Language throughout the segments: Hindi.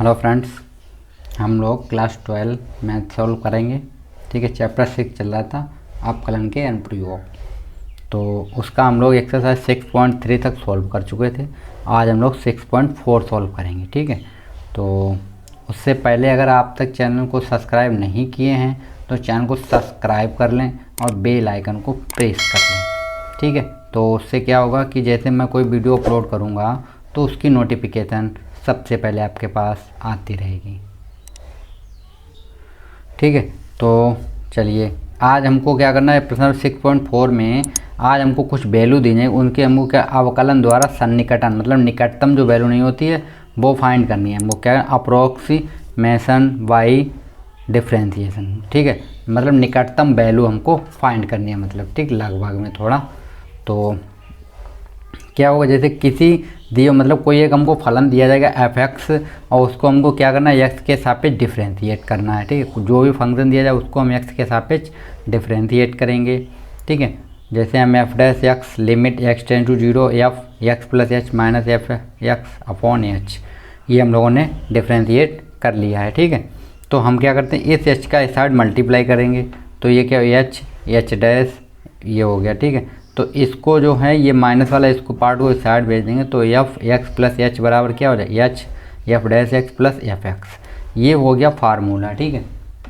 हेलो फ्रेंड्स, हम लोग क्लास 12 मैथ सॉल्व करेंगे। ठीक है, चैप्टर 6 चल रहा था अवकलन के अनुप्रयोग। तो उसका हम लोग एक्सरसाइज 6.3 तक सॉल्व कर चुके थे। आज हम लोग 6.4 सॉल्व करेंगे। ठीक है, तो उससे पहले अगर आप तक चैनल को सब्सक्राइब नहीं किए हैं तो चैनल को सब्सक्राइब कर लें और बेल आइकन को प्रेस कर लें। ठीक है, तो उससे क्या होगा कि जैसे मैं कोई वीडियो अपलोड करूँगा तो उसकी नोटिफिकेशन सबसे पहले आपके पास आती रहेगी। ठीक है, तो चलिए आज हमको क्या करना है, प्रश्न 6.4 में आज हमको कुछ वैल्यू दी जाए, उनके हमको क्या अवकलन द्वारा सन्निकटन मतलब निकटतम जो वैल्यू नहीं होती है वो फाइंड करनी है। हमको क्या है, अप्रोक्सीमेशन बाई डिफ्रेंशिएशन। ठीक है, मतलब निकटतम वैल्यू हमको फाइंड करनी है, मतलब ठीक लगभग में थोड़ा। तो क्या होगा, जैसे किसी दिए मतलब कोई एक हमको फलन दिया जाएगा f(x) और उसको हमको क्या करना है, x के सापेक्ष डिफ्रेंशिएट करना है। ठीक है, जो भी फंक्शन दिया जाए उसको हम x के सापेक्ष डिफ्रेंशिएट करेंगे। ठीक है, जैसे हम f' limit x tend to 0 f(x + h - f(x)/h) ये हम लोगों ने डिफ्रेंशिएट कर लिया है। ठीक है, तो हम क्या करते हैं, इस h का इस साइड मल्टीप्लाई करेंगे तो ये क्या h ये हो गया। ठीक है, तो इसको जो है ये माइनस वाला इसको पार्ट को इस साइड भेज देंगे तो f(x + h) बराबर क्या हो जाएगा, f'(x + f(x)। ये हो गया फार्मूला। ठीक है,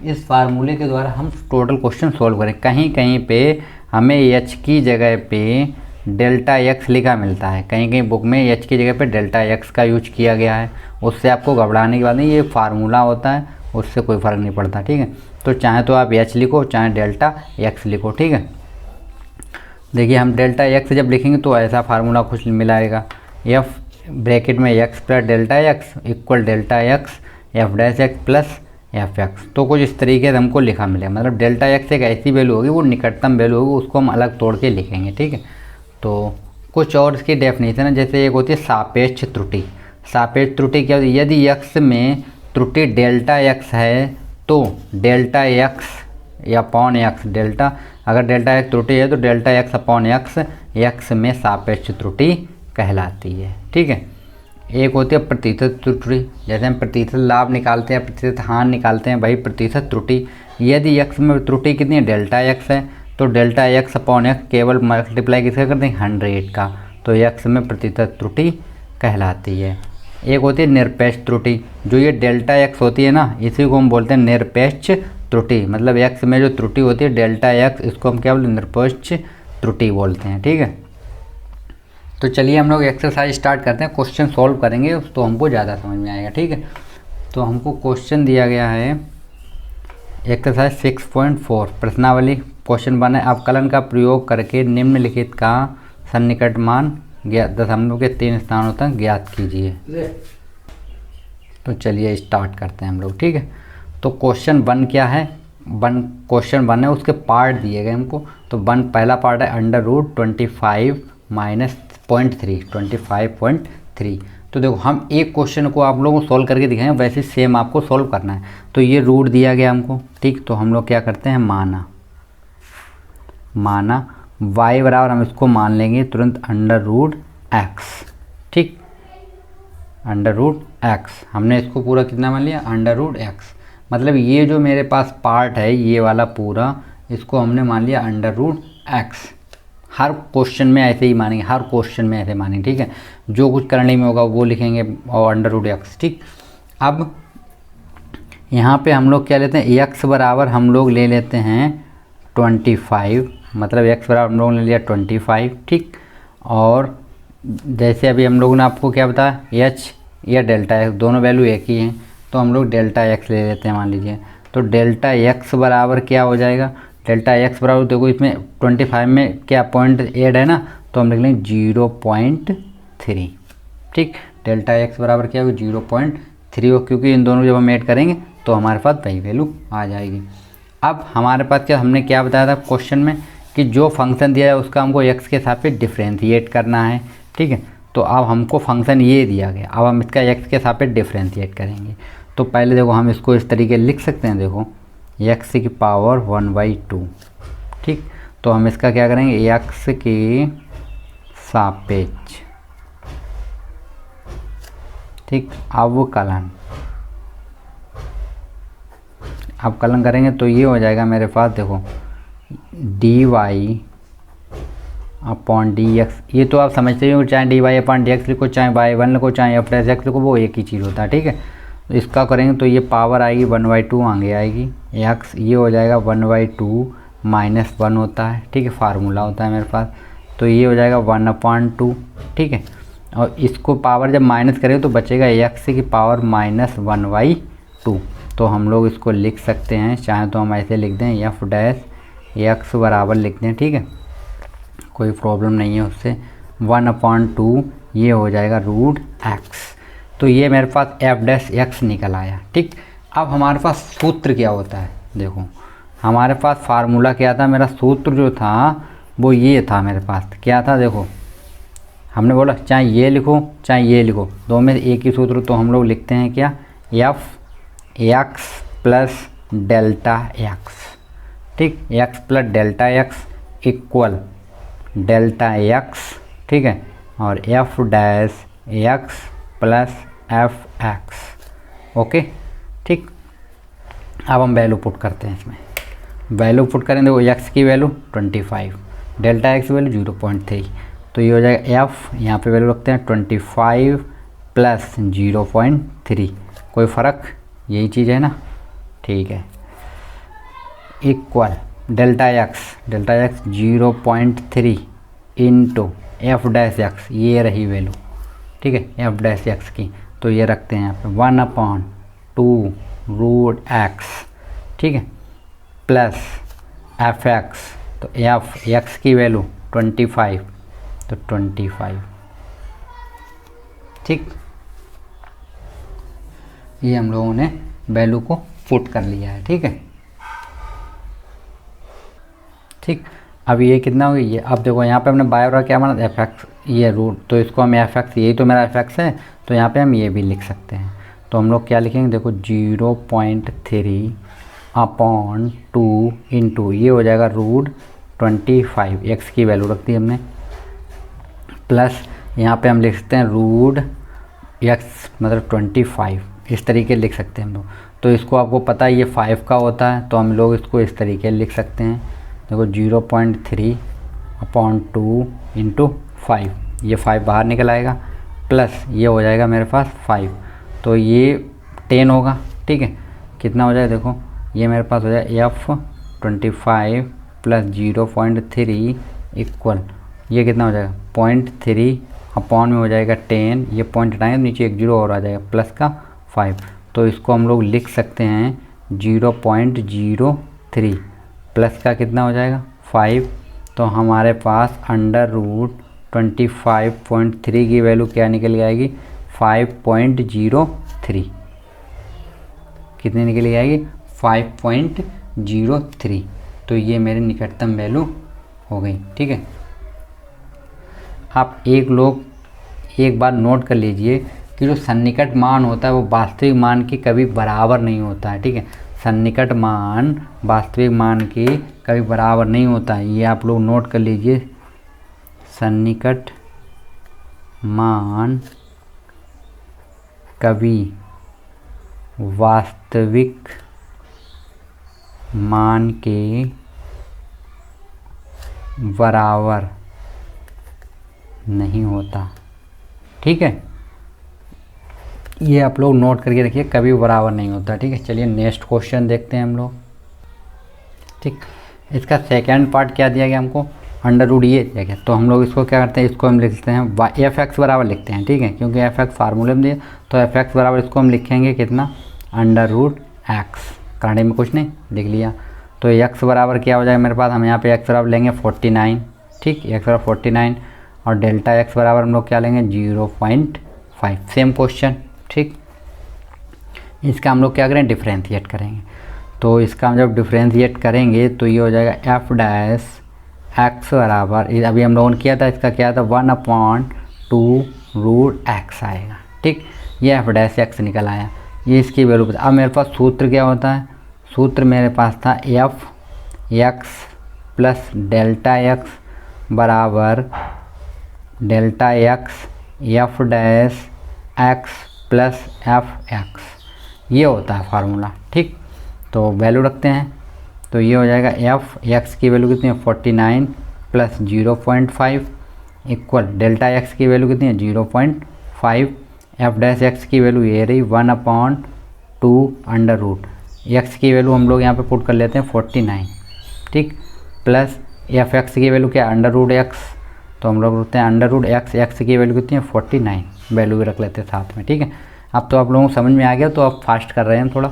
इस फार्मूले के द्वारा हम टोटल क्वेश्चन सॉल्व करें। कहीं कहीं पे हमें h की जगह पे Δx लिखा मिलता है, कहीं कहीं बुक में h की जगह पे Δx का यूज किया गया है। उससे आपको घबराने की बात नहीं, ये फार्मूला होता है, उससे कोई फ़र्क नहीं पड़ता। ठीक है, तो चाहे तो आप h लिखो चाहे Δx लिखो। ठीक है, देखिए हम Δx जब लिखेंगे तो ऐसा फार्मूला कुछ मिलाएगा, f ब्रैकेट में x + Δx equal Δx f'(x + f(x)। तो कुछ इस तरीके से हमको लिखा मिलेगा, मतलब Δx एक ऐसी वैल्यू होगी, वो निकटतम वैल्यू होगी, उसको हम अलग तोड़ के लिखेंगे। ठीक है, तो कुछ और इसकी डेफिनेशन है, जैसे एक होती है सापेक्ष त्रुटि। सापेक्ष त्रुटि क्या होती है, यदि x में त्रुटि Δx है तो Δx या x डेल्टा, अगर Δx त्रुटि है तो Δx/x x में सापेक्ष त्रुटि कहलाती है। ठीक है, एक होती है प्रतिशत त्रुटि, जैसे हम प्रतिशत लाभ निकालते हैं, प्रतिशत हानि निकालते हैं, भाई प्रतिशत त्रुटि। यदि x में त्रुटि कितनी है, Δx है, तो Δx/x केवल मल्टीप्लाई किसका करते हैं, 100 का, तो x में प्रतिशत त्रुटि कहलाती है। एक होती है निरपेक्ष त्रुटि, जो ये Δx होती है ना, इसी को हम बोलते हैं निरपेक्ष त्रुटि। मतलब x में जो त्रुटि होती है Δx, इसको हम क्या बोलते हैं, निरपेक्ष त्रुटि बोलते हैं। ठीक है, तो चलिए हम लोग एक्सरसाइज स्टार्ट करते हैं, क्वेश्चन सॉल्व करेंगे तो हमको ज़्यादा समझ में आएगा। ठीक है, तो हमको क्वेश्चन दिया गया है एक्सरसाइज 6.4 प्रश्नावली। क्वेश्चन बना है, अवकलन का प्रयोग करके निम्नलिखित का सन्निकट मान दशमलव के 3 स्थानों तक ज्ञात कीजिए। तो चलिए स्टार्ट करते हैं हम लोग। ठीक है, तो क्वेश्चन 1 क्या है, क्वेश्चन 1 है, उसके पार्ट दिए गए हमको। तो पहला पार्ट है √25 - 25.3। तो देखो हम एक क्वेश्चन को आप लोगों को सॉल्व करके दिखाएंगे, वैसे सेम आपको सॉल्व करना है। तो ये रूट दिया गया हमको। ठीक, तो हम लोग क्या करते हैं, माना y बराबर हम इसको मान लेंगे तुरंत √x। ठीक, √x हमने इसको पूरा कितना मान लिया, √x। मतलब ये जो मेरे पास पार्ट है ये वाला पूरा, इसको हमने मान लिया √x। हर क्वेश्चन में ऐसे ही मानेंगे, हर क्वेश्चन में ऐसे मानेंगे। ठीक है, जो कुछ करने में होगा वो लिखेंगे और √x। ठीक, अब यहाँ पे हम लोग क्या लेते हैं, x बराबर हम लोग ले लेते हैं 25, मतलब x बराबर हम लोगों ने लिया 25। ठीक, और जैसे अभी हम लोगों ने आपको क्या बताया, h या Δx दोनों वैल्यू एक ही हैं, तो हम लोग Δx ले लेते हैं, मान लीजिए। तो Δx बराबर क्या हो जाएगा, Δx बराबर देखो इसमें 25 में क्या पॉइंट ऐड है ना, तो हम लिख लेंगे 0.3। ठीक, Δx बराबर क्या होगा, 0.3 हो, क्योंकि इन दोनों जब हम ऐड करेंगे तो हमारे पास वही वैल्यू आ जाएगी। अब हमारे पास क्या, हमने क्या बताया था क्वेश्चन में कि जो फंक्शन दिया है उसका हमको x के सापेक्ष डिफ्रेंशिएट करना है। ठीक है, तो अब हमको फंक्शन ये दिया गया, अब हम इसका x के सापेक्ष डिफ्रेंशिएट करेंगे। तो पहले देखो हम इसको इस तरीके लिख सकते हैं, देखो x की पावर 1/2। ठीक, तो हम इसका क्या करेंगे, x के सापेक्ष, ठीक, अवकलन अवकलन करेंगे तो ये हो जाएगा मेरे पास, देखो d y upon d x. ये तो आप समझते ही हो, चाहे d y upon d x लिखो, चाहे वाई वन लिखो, चाहे एफ डैश एक्स लिखो, वो एक ही चीज़ होता है, ठीक है। तो इसका करेंगे तो ये पावर आएगी 1/2 आगे आएगी एक्स, ये हो जाएगा 1/2 -1 होता है, ठीक है, फार्मूला होता है मेरे पास। तो ये हो जाएगा 1/2, ठीक है। और इसको पावर जब माइनस करेंगे तो बचेगा एक्स की पावर -1/2। तो हम लोग इसको लिख सकते हैं, चाहे तो हम ऐसे लिख दें एफ डैश एक्स बराबर लिख दें, ठीक है, कोई प्रॉब्लम नहीं है उससे। 1/2 ये हो जाएगा √x। तो ये मेरे पास एफ डैश एक्स निकल आया, ठीक। अब हमारे पास सूत्र क्या होता है, देखो हमारे पास फार्मूला क्या था, मेरा सूत्र जो था वो ये था मेरे पास, क्या था, देखो हमने बोला चाहे ये लिखो चाहे ये लिखो, दो में एक ही सूत्र। तो हम लोग लिखते हैं क्या, f x plus delta x, ठीक, x plus delta x equal delta x, ठीक है, और f dash x plus f x, okay, ठीक। अब हम वैल्यू पुट करते हैं इसमें, वैल्यू पुट करें, देखो एक्स की वैल्यू 25, डेल्टा एक्स की वैल्यू 0.3। तो ये हो जाएगा एफ, यहाँ पे वैल्यू रखते हैं 25 प्लस 0.3, कोई फ़र्क, यही चीज़ है ना, ठीक है, equal delta x 0.3 into F dash x, ये रही वैल्यू, ठीक है, एफ डैश एक्स की। तो ये रखते हैं यहाँ पे 1/2 √x, ठीक है, प्लस एफ एक्स। तो एफ एक्स की वैल्यू 25, तो 25, ठीक। ये हम लोगों ने वैल्यू को पुट कर लिया है, ठीक है, ठीक। अब ये कितना हो गया, ये अब देखो यहाँ पे हमने बाय और क्या माना, एफ एक्स, ये रूट, तो इसको हम एफ एक्स, यही तो मेरा एफ एक्स है, तो यहाँ पे हम ये भी लिख सकते हैं। तो हम लोग क्या लिखेंगे, देखो 0.3/2 इंटू ये हो जाएगा √25, एक्स की वैल्यू रख दी हमने, प्लस यहाँ पे हम लिख सकते हैं √x मतलब 25, इस तरीके लिख सकते हैं हम लोग। तो इसको आपको पता है ये 5 का होता है, तो हम लोग इसको इस तरीके लिख सकते हैं, देखो 0.3/2 इंटू 5, ये 5 बाहर निकल आएगा, प्लस ये हो जाएगा मेरे पास 5, तो ये 10 होगा, ठीक है। कितना हो जाएगा, देखो ये मेरे पास हो जाएगा F25 प्लस 0.3 इक्वल, ये कितना हो जाएगा 0.3 अपॉन में हो जाएगा 10, ये पॉइंट हटाएंगे नीचे एक 0 और आ जाएगा प्लस का 5। तो इसको हम लोग लिख सकते हैं 0.03 प्लस का कितना हो जाएगा 5। तो हमारे पास √25.3 की वैल्यू क्या निकल आएगी, 5.03, कितनी निकल आएगी 5.03। तो ये मेरी निकटतम वैल्यू हो गई, ठीक है। आप एक बार नोट कर लीजिए कि जो सन्निकट मान होता है वो वास्तविक मान के कभी बराबर नहीं होता है, ठीक है। सन्निकट मान वास्तविक मान के कभी बराबर नहीं होता है, ये आप लोग नोट कर लीजिए। सन्निकट मान कभी वास्तविक मान के बराबर नहीं होता, ठीक है। ये आप लोग नोट करके रखिए, कभी बराबर नहीं होता, ठीक है। चलिए नेक्स्ट क्वेश्चन देखते हैं हम लोग, ठीक। इसका सेकंड पार्ट क्या दिया गया हमको, √ ये दिया गया। तो हम लोग इसको क्या करते हैं, इसको हम लिखते हैं एफ एक्स बराबर लिखते हैं, ठीक है, क्योंकि एफ एक्स फार्मूले में दिया। तो एफ एक्स बराबर इसको हम लिखेंगे कितना, √x, कनाडे में कुछ नहीं लिख लिया। तो एक्स बराबर क्या हो जाएगा मेरे पास, हम यहाँ पे एक्स बराबर लेंगे 49, ठीक, एक्स बराबर 49, और डेल्टा एक्स बराबर हम लोग क्या लेंगे 0.5, सेम क्वेश्चन, ठीक। इसका हम लोग क्या करें, डिफ्रेंशिएट करेंगे। तो इसका हम जब डिफ्रेंशिएट करेंगे तो ये हो जाएगा एफ डैश एक्स बराबर, अभी हम लोगों ने किया था, इसका क्या था 1/2 √x आएगा, ठीक। ये एफ डैश एक्स निकल आया, ये इसकी वैल्यू। अब मेरे पास सूत्र क्या होता है, सूत्र मेरे पास था f x plus delta x बराबर delta x f dash x plus f x, ये होता है फार्मूला, ठीक। तो वैल्यू रखते हैं, तो ये हो जाएगा एफ एक्स की वैल्यू कितनी है 49 प्लस 0.5 इक्वल डेल्टा एक्स की वैल्यू कितनी है 0.5, एफ डैश एक्स की वैल्यू ये रही 1/2 अंडर रूट, एक्स की वैल्यू हम लोग यहाँ पे पुट कर लेते हैं 49, ठीक, प्लस एफ एक्स की वैल्यू क्या अंडर रूट एक्स, तो हम लोग रखते हैं अंडर रूट एक्स, एक्स की वैल्यू कितनी है 49, वैल्यू भी रख लेते हैं साथ में, ठीक है। अब तो आप लोगों को समझ में आ गया, तो आप फास्ट कर रहे हैं थोड़ा,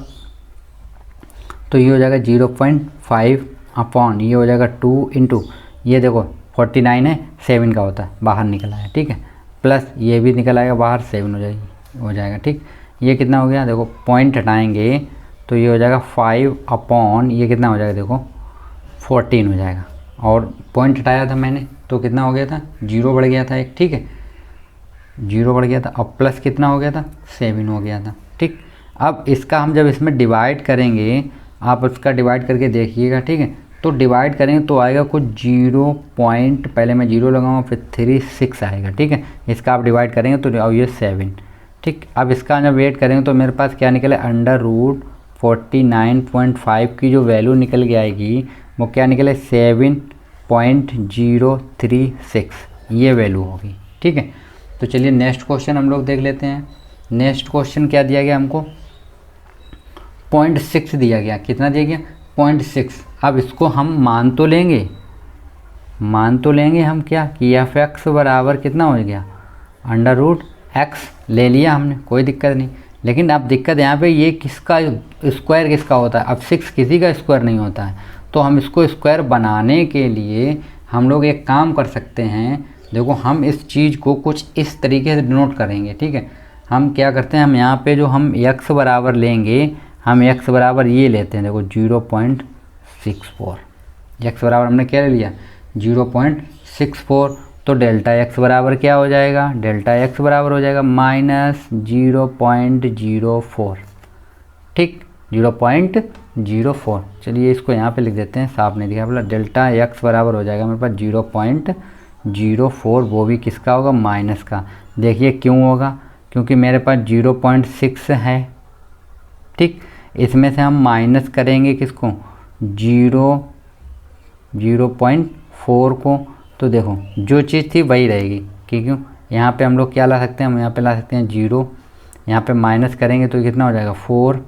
तो ये हो जाएगा 0.5 अपॉन ये हो जाएगा 2 इंटू ये देखो 49 है 7 का होता है बाहर निकल आया, ठीक है, प्लस ये भी निकल आएगा बाहर 7 हो जाएगा, ठीक। ये कितना हो गया देखो, पॉइंट हटाएंगे तो ये हो जाएगा 5 अपॉन ये कितना हो जाएगा देखो 14 हो जाएगा, और पॉइंट हटाया था मैंने तो कितना हो गया था 0 बढ़ गया था एक, ठीक है, 0 बढ़ गया था, अब प्लस कितना हो गया था 7 हो गया था, ठीक। अब इसका हम जब इसमें डिवाइड करेंगे, आप उसका डिवाइड करके देखिएगा, ठीक है, तो डिवाइड करेंगे तो आएगा कुछ 0 पॉइंट, पहले मैं 0 लगाऊंगा फिर 36 आएगा, ठीक है। इसका आप डिवाइड करेंगे तो अब ये 7, ठीक। अब इसका जब वेट करेंगे तो मेरे पास क्या निकले अंडर रूट 49.5 की जो वैल्यू निकल के आएगी वो क्या निकले 7.036, ये वैल्यू होगी, ठीक है। तो चलिए नेक्स्ट क्वेश्चन हम लोग देख लेते हैं। नेक्स्ट क्वेश्चन क्या दिया गया हमको 0.6 दिया गया, कितना दिया गया 0.6। अब इसको हम मान तो लेंगे हम क्या कि एफ एक्स बराबर कितना हो गया अंडर रूट एक्स ले लिया हमने, कोई दिक्कत नहीं, लेकिन अब दिक्कत यहाँ पे ये किसका स्क्वायर किसका होता है, अब 6 किसी का स्क्वायर नहीं होता है, तो हम इसको स्क्वायर बनाने के लिए हम लोग एक काम कर सकते हैं, देखो हम इस चीज़ को कुछ इस तरीके से डिनोट करेंगे, ठीक है। हम क्या करते हैं, हम यहाँ पे जो हम x बराबर लेंगे, हम x बराबर ये लेते हैं देखो 0.64, x बराबर हमने क्या ले लिया 0.64, तो डेल्टा x बराबर क्या हो जाएगा, डेल्टा x बराबर हो जाएगा -0.04, ठीक, 0.04। चलिए इसको यहाँ पे लिख देते हैं, साफ नहीं दिखा बोला, डेल्टा x बराबर हो जाएगा मेरे पास 0.04, वो भी किसका होगा माइनस का। देखिए क्यों होगा, क्योंकि मेरे पास 0.6 है, ठीक, इसमें से हम माइनस करेंगे किसको 0.4 को, तो देखो जो चीज़ थी वही रहेगी, क्यों यहाँ पे हम लोग क्या ला सकते हैं, हम यहाँ पे ला सकते हैं 0, यहाँ पे माइनस करेंगे तो कितना हो जाएगा 4,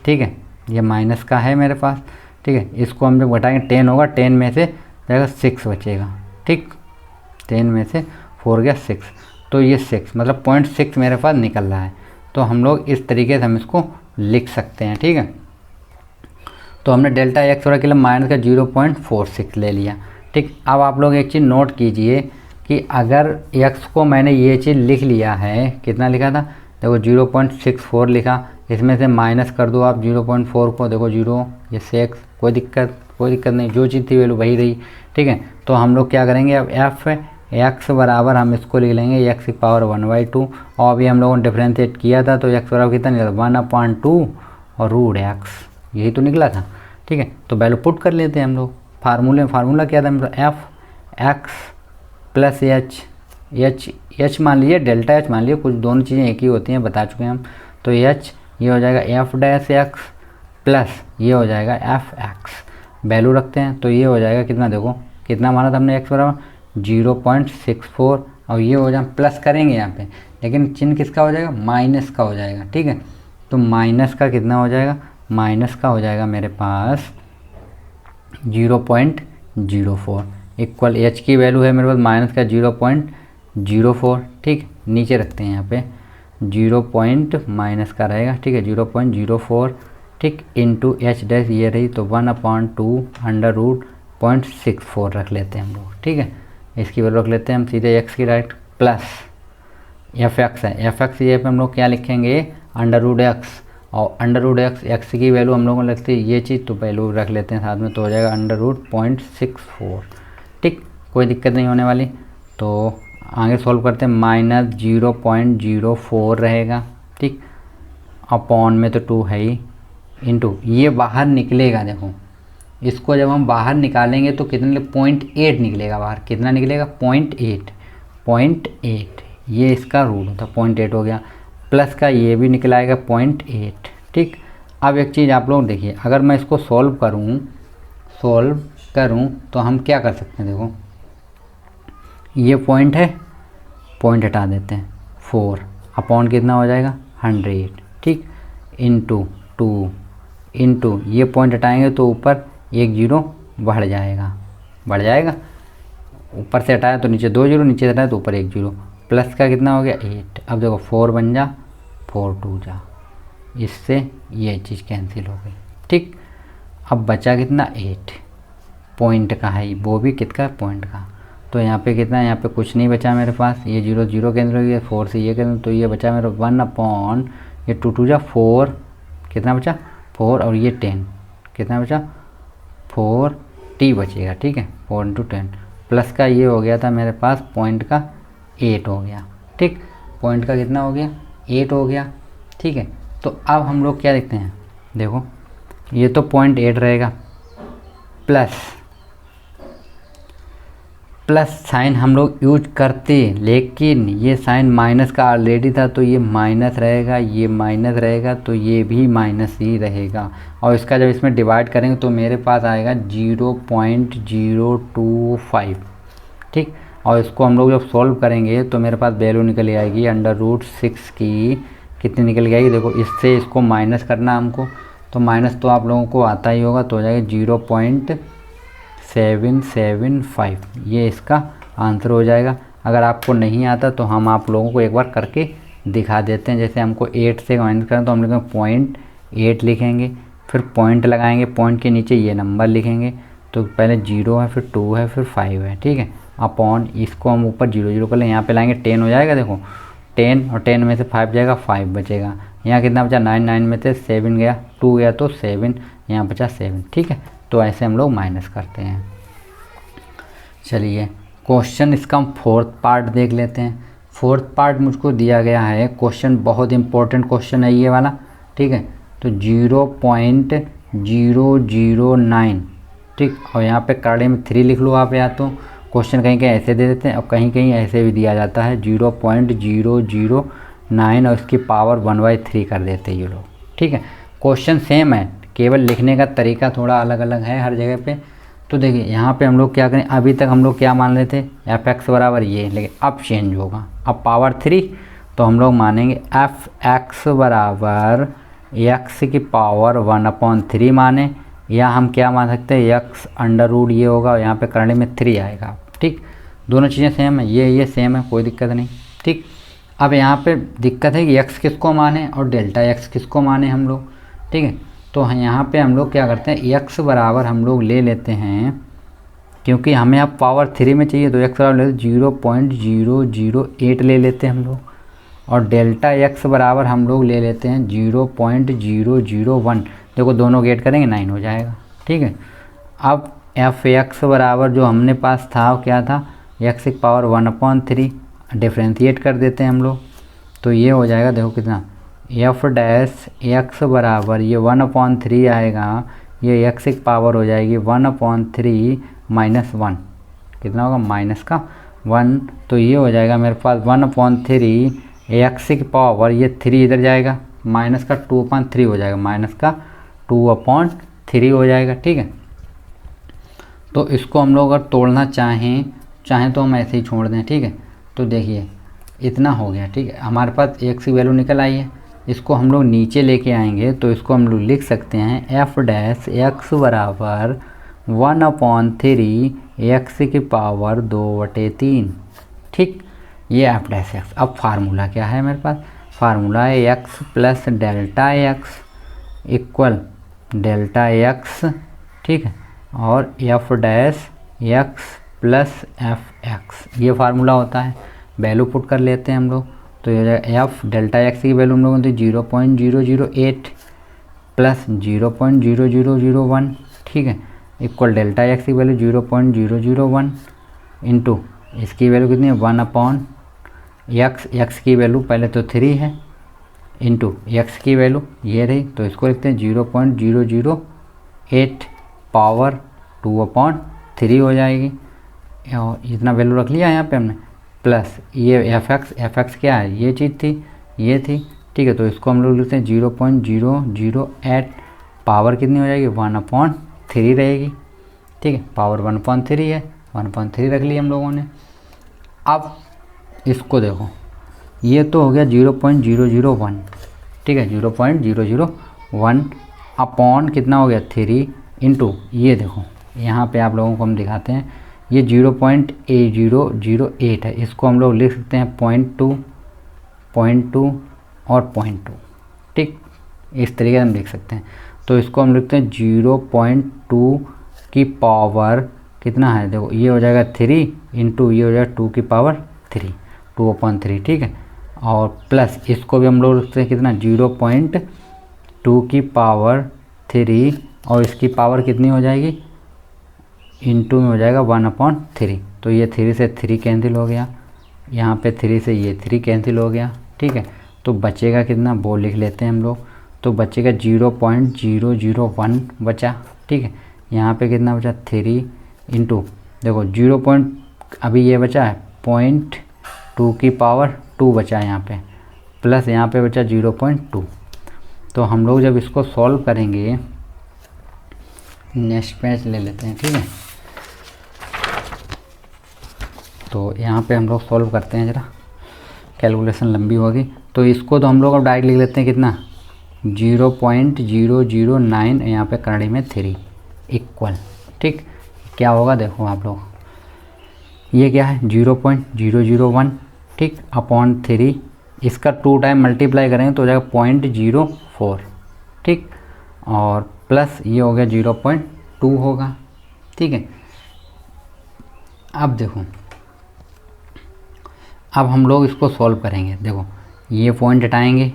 ठीक है, ये माइनस का है मेरे पास, ठीक है। इसको हम जब घटाएंगे 10 होगा, 10 में से जाएगा 6 बचेगा, ठीक, 10 में से 4 गया 6, तो ये 6 मतलब 0.6 मेरे पास निकल रहा है, तो हम लोग इस तरीके से हम इसको लिख सकते हैं, ठीक है। तो हमने डेल्टा एक्स के लिए माइनस का 0.46 ले लिया, ठीक। अब आप लोग एक चीज़ नोट कीजिए कि अगर x को मैंने ये चीज़ लिख लिया है, कितना लिखा था देखो 0.64 लिखा, इसमें से माइनस कर दो आप 0.4 को, देखो 0 ये 6, कोई दिक्कत नहीं, जो चीज़ थी वैल्यू वही रही, ठीक है। तो हम लोग क्या करेंगे, अब एफ एक्स बराबर हम इसको लिख लेंगे एक्स की पावर 1/2, और अभी हम लोगों ने डिफ्रेंशिएट किया था तो एक्स बराबर कितना निकला 1/2 और रूट एक्स, यही तो निकला था, ठीक है। तो वैल्यू पुट कर लेते हैं हम लोग, फार्मूला क्या था मेरा एफ एक्स प्लस एच मान लीजिए, डेल्टा एच मान लीजिए, कुछ दोनों चीज़ें एक ही होती हैं, बता चुके हैं हम। तो एच ये हो जाएगा एफ डैश एक्स प्लस ये हो जाएगा एफ एक्स, वैल्यू रखते हैं तो ये हो जाएगा कितना, देखो कितना माना था हमने एक्स बराबर 0.64, और ये हो जाए प्लस करेंगे यहाँ पे, लेकिन चिन्ह किसका हो जाएगा माइनस का हो जाएगा, ठीक है। तो माइनस का कितना हो जाएगा, माइनस का हो जाएगा मेरे पास 0.04 इक्वल एच की वैल्यू है मेरे पास माइनस का 0.04, ठीक। नीचे रखते हैं यहाँ पे 0 माइनस का रहेगा, ठीक है 0.04, ठीक, इंटू एच डैश ये रही, तो 1/2 अंडर रूट 0.64 रख लेते हैं हम लोग, ठीक है। इसकी वैल्यू रख लेते हैं हम सीधे एक्स की राइट, प्लस एफ एक्स है, एफ एक्स ये पे हम लोग क्या लिखेंगे अंडर रूट एक्स, और अंडर रूट एक्स की वैल्यू हम लोगों को लगती है ये चीज़, तो वैल्यू रख लेते हैं साथ में, तो हो जाएगा अंडर रूट 0.64, ठीक, कोई दिक्कत नहीं होने वाली। तो आगे सॉल्व करते हैं, माइनस 0.04 रहेगा, ठीक, अपॉन में तो 2 है ही, इंटू ये बाहर निकलेगा, देखो इसको जब हम बाहर निकालेंगे तो कितने 0.8 निकलेगा बाहर, कितना निकलेगा 0.8, ये इसका रूट होता 0.8 हो गया, प्लस का ये भी निकलाएगा 0.8, ठीक। अब एक चीज़ आप लोग देखिए, अगर मैं इसको सॉल्व करूँ तो हम क्या कर सकते हैं, देखो ये पॉइंट है, पॉइंट हटा देते हैं, 4 अपॉन कितना हो जाएगा 100, ठीक, इंटू 2 इंटू ये पॉइंट हटाएंगे तो ऊपर एक जीरो बढ़ जाएगा, ऊपर से हटाया तो नीचे 2 जीरो, नीचे से हटाया तो ऊपर 1 जीरो, प्लस का कितना हो गया 8। अब देखो 4 बन जा, 4 2 जा, इससे ये चीज़ कैंसिल हो गई, ठीक। अब बचा कितना 8, पॉइंट का है वो भी कितना पॉइंट का, तो यहाँ पे कितना है, यहाँ पे कुछ नहीं बचा मेरे पास, ये 0 0 कैंसिल हो गया, 4 से ये कैंसिल, तो ये बचा मेरा 1 अपॉन ये 2 2 जा 4, कितना बचा 4, और ये 10 कितना बचा 40 बचेगा, ठीक है, 4 इंटू 10, प्लस का ये हो गया था मेरे पास पॉइंट का 8 हो गया, ठीक, पॉइंट का कितना हो गया 8 हो गया, ठीक है। तो अब हम लोग क्या देखते हैं, देखो ये तो 0.8 रहेगा, प्लस साइन हम लोग यूज करते, लेकिन ये साइन माइनस का ऑलरेडी था तो ये माइनस रहेगा, ये माइनस रहेगा तो ये भी माइनस ही रहेगा, और इसका जब इसमें डिवाइड करेंगे तो मेरे पास आएगा 0.025, ठीक। और इसको हम लोग जब सॉल्व करेंगे तो मेरे पास वैल्यू निकल आएगी √6 की, कितनी निकल के आएगी, देखो इससे इसको माइनस करना हमको, तो माइनस तो आप लोगों को आता ही होगा, तो हो जाएगा 0.775, ये इसका आंसर हो जाएगा। अगर आपको नहीं आता तो हम आप लोगों को एक बार करके दिखा देते हैं, जैसे हमको 8 से माइनस करें तो हम लिखेंगे 0.8 लिखेंगे, फिर पॉइंट लगाएंगे, पॉइंट के नीचे ये नंबर लिखेंगे, तो पहले 0 है, फिर 2 है, फिर 5 है, ठीक है, अपॉन इसको हम ऊपर 0 0 कर लें, यहाँ पे लाएंगे 10 हो जाएगा, देखो 10 और 10 में से 5 जाएगा, 5 बचेगा, यहाँ कितना बचा 9 9 में से 7 गया, 2 गया तो 7, यहाँ बचा 7, ठीक है। तो ऐसे हम लोग माइनस करते हैं। चलिए क्वेश्चन इसका हम 4th पार्ट देख लेते हैं। 4th पार्ट मुझको दिया गया है, क्वेश्चन बहुत इंपॉर्टेंट क्वेश्चन है ये वाला, ठीक है। तो 0.009, ठीक, और यहाँ पे करड़े में 3 लिख लो आप, या तो क्वेश्चन कहीं कहीं ऐसे दे देते हैं और कहीं कहीं ऐसे भी दिया जाता है 0.009 और इसकी पावर 1/3 कर देते हैं ये लोग, ठीक है। क्वेश्चन सेम है, केवल लिखने का तरीका थोड़ा अलग अलग है हर जगह पे। तो देखिए यहाँ पे हम लोग क्या करें, अभी तक हम लोग क्या मान रहे थे f(x) बराबर ये, लेकिन अब चेंज होगा, अब पावर 3, तो हम लोग मानेंगे f(x) बराबर x की पावर 1/3 माने, या हम क्या मान सकते हैं x अंडर रूट ये होगा, यहाँ पे करने में 3 आएगा, ठीक। दोनों चीज़ें सेम है, ये सेम है, कोई दिक्कत नहीं, ठीक। अब यहाँ पे दिक्कत है कि x किसको माने और डेल्टा x किसको माने हम लोग, ठीक है। तो यहाँ पे हम लोग क्या करते हैं, x बराबर हम लोग ले लेते हैं, क्योंकि हमें अब पावर 3 में चाहिए तो x बराबर ले 0.008 ले लेते हैं हम लोग, और डेल्टा x बराबर हम लोग ले लेते हैं 0.001, देखो दोनों गेट करेंगे 9 हो जाएगा, ठीक है। अब f(x) बराबर जो हमने पास था क्या था, x की पावर 1/3, डिफ्रेंशिएट कर देते हैं हम लोग, तो ये हो जाएगा, देखो कितना f(x) बराबर ये 1/3 आएगा, ये x की पावर हो जाएगी 1/3 माइनस 1, कितना होगा माइनस का 1, तो ये हो जाएगा मेरे पास 1/3 x की पावर, ये 3 इधर जाएगा, माइनस का 2/3 हो जाएगा, माइनस का 2/3 हो जाएगा, ठीक है। तो इसको हम लोग अगर तोड़ना चाहें तो हम ऐसे ही छोड़ दें, ठीक है। तो देखिए इतना हो गया, ठीक है, हमारे पास x की वैल्यू निकल आई है, इसको हम लोग नीचे लेके आएंगे तो इसको हम लोग लिख सकते हैं f(x) बराबर 1/3 x की पावर 2/3, ठीक, ये f'(x). अब फार्मूला क्या है मेरे पास, फार्मूला है x plus delta x equal delta x, ठीक है, और f'(x) प्लस f(x), ये फार्मूला होता है। वैल्यू पुट कर लेते हैं हम लोग, तो ये f डेल्टा x की वैल्यू हम लोगों ने 0.008 प्लस 0.0001, ठीक है, इक्वल डेल्टा x की वैल्यू 0.001 इंटू इसकी वैल्यू कितनी है 1/x, x की वैल्यू पहले तो 3 है, इंटू x की वैल्यू ये रही, तो इसको लिखते हैं 0.008 पावर 2/3 हो जाएगी, और इतना वैल्यू रख लिया यहाँ पे हमने, प्लस ये f(x) क्या है, ये चीज़ थी, ये थी, ठीक है। तो इसको हम लोग लिखते हैं 0.008, पावर कितनी हो जाएगी 1/3 रहेगी, ठीक है। पावर 1/3 है, 1/3 रख लिया हम लोगों ने। अब इसको देखो, ये तो हो गया 0.001, ठीक है, 0.001 अपॉन कितना हो गया 3 इंटू, ये देखो यहाँ पे आप लोगों को हम दिखाते हैं, ये 0.8008 है, इसको हम लोग लिख सकते हैं 0.2 और 0.2, ठीक, इस तरीके से हम लिख सकते हैं। तो इसको हम लिखते हैं 0.2 की पावर कितना है, देखो ये हो जाएगा 3 इंटू ये हो जाएगा 2 की पावर 3, 2/3, ठीक है। और प्लस इसको भी हम लोग लिखते हैं कितना 0.2 की पावर 3 और इसकी पावर कितनी हो जाएगी इंटू में हो जाएगा 1/3। तो ये 3 से 3 कैंसिल हो गया, यहाँ पे 3 से ये 3 कैंसिल हो गया, ठीक है। तो बचेगा कितना वो लिख लेते हैं हम लोग, तो बचेगा 0.001 बचा, ठीक है। यहाँ पे कितना बचा 3 इंटू देखो 0. अभी ये बचा है 0.2 की पावर 2 बचा है यहाँ पे, प्लस यहाँ पे बचा 0.2। तो हम लोग जब इसको सॉल्व करेंगे, नेक्स्ट पेज ले लेते हैं, ठीक है। तो यहाँ पे हम लोग सॉल्व करते हैं, ज़रा कैलकुलेशन लंबी होगी। तो इसको तो हम लोग अब डायरेक्ट लिख लेते हैं कितना 0.009, यहाँ पे कन्नड़ी में 3 इक्वल, ठीक। क्या होगा देखो आप लोग, ये क्या है 0.001, ठीक, अपॉन 3, इसका 2 टाइम मल्टीप्लाई करेंगे तो हो जाएगा 0.04, ठीक, और प्लस ये हो गया 0.2 होगा, ठीक है। अब देखो, अब हम लोग इसको सॉल्व करेंगे, देखो ये पॉइंट हटाएंगे,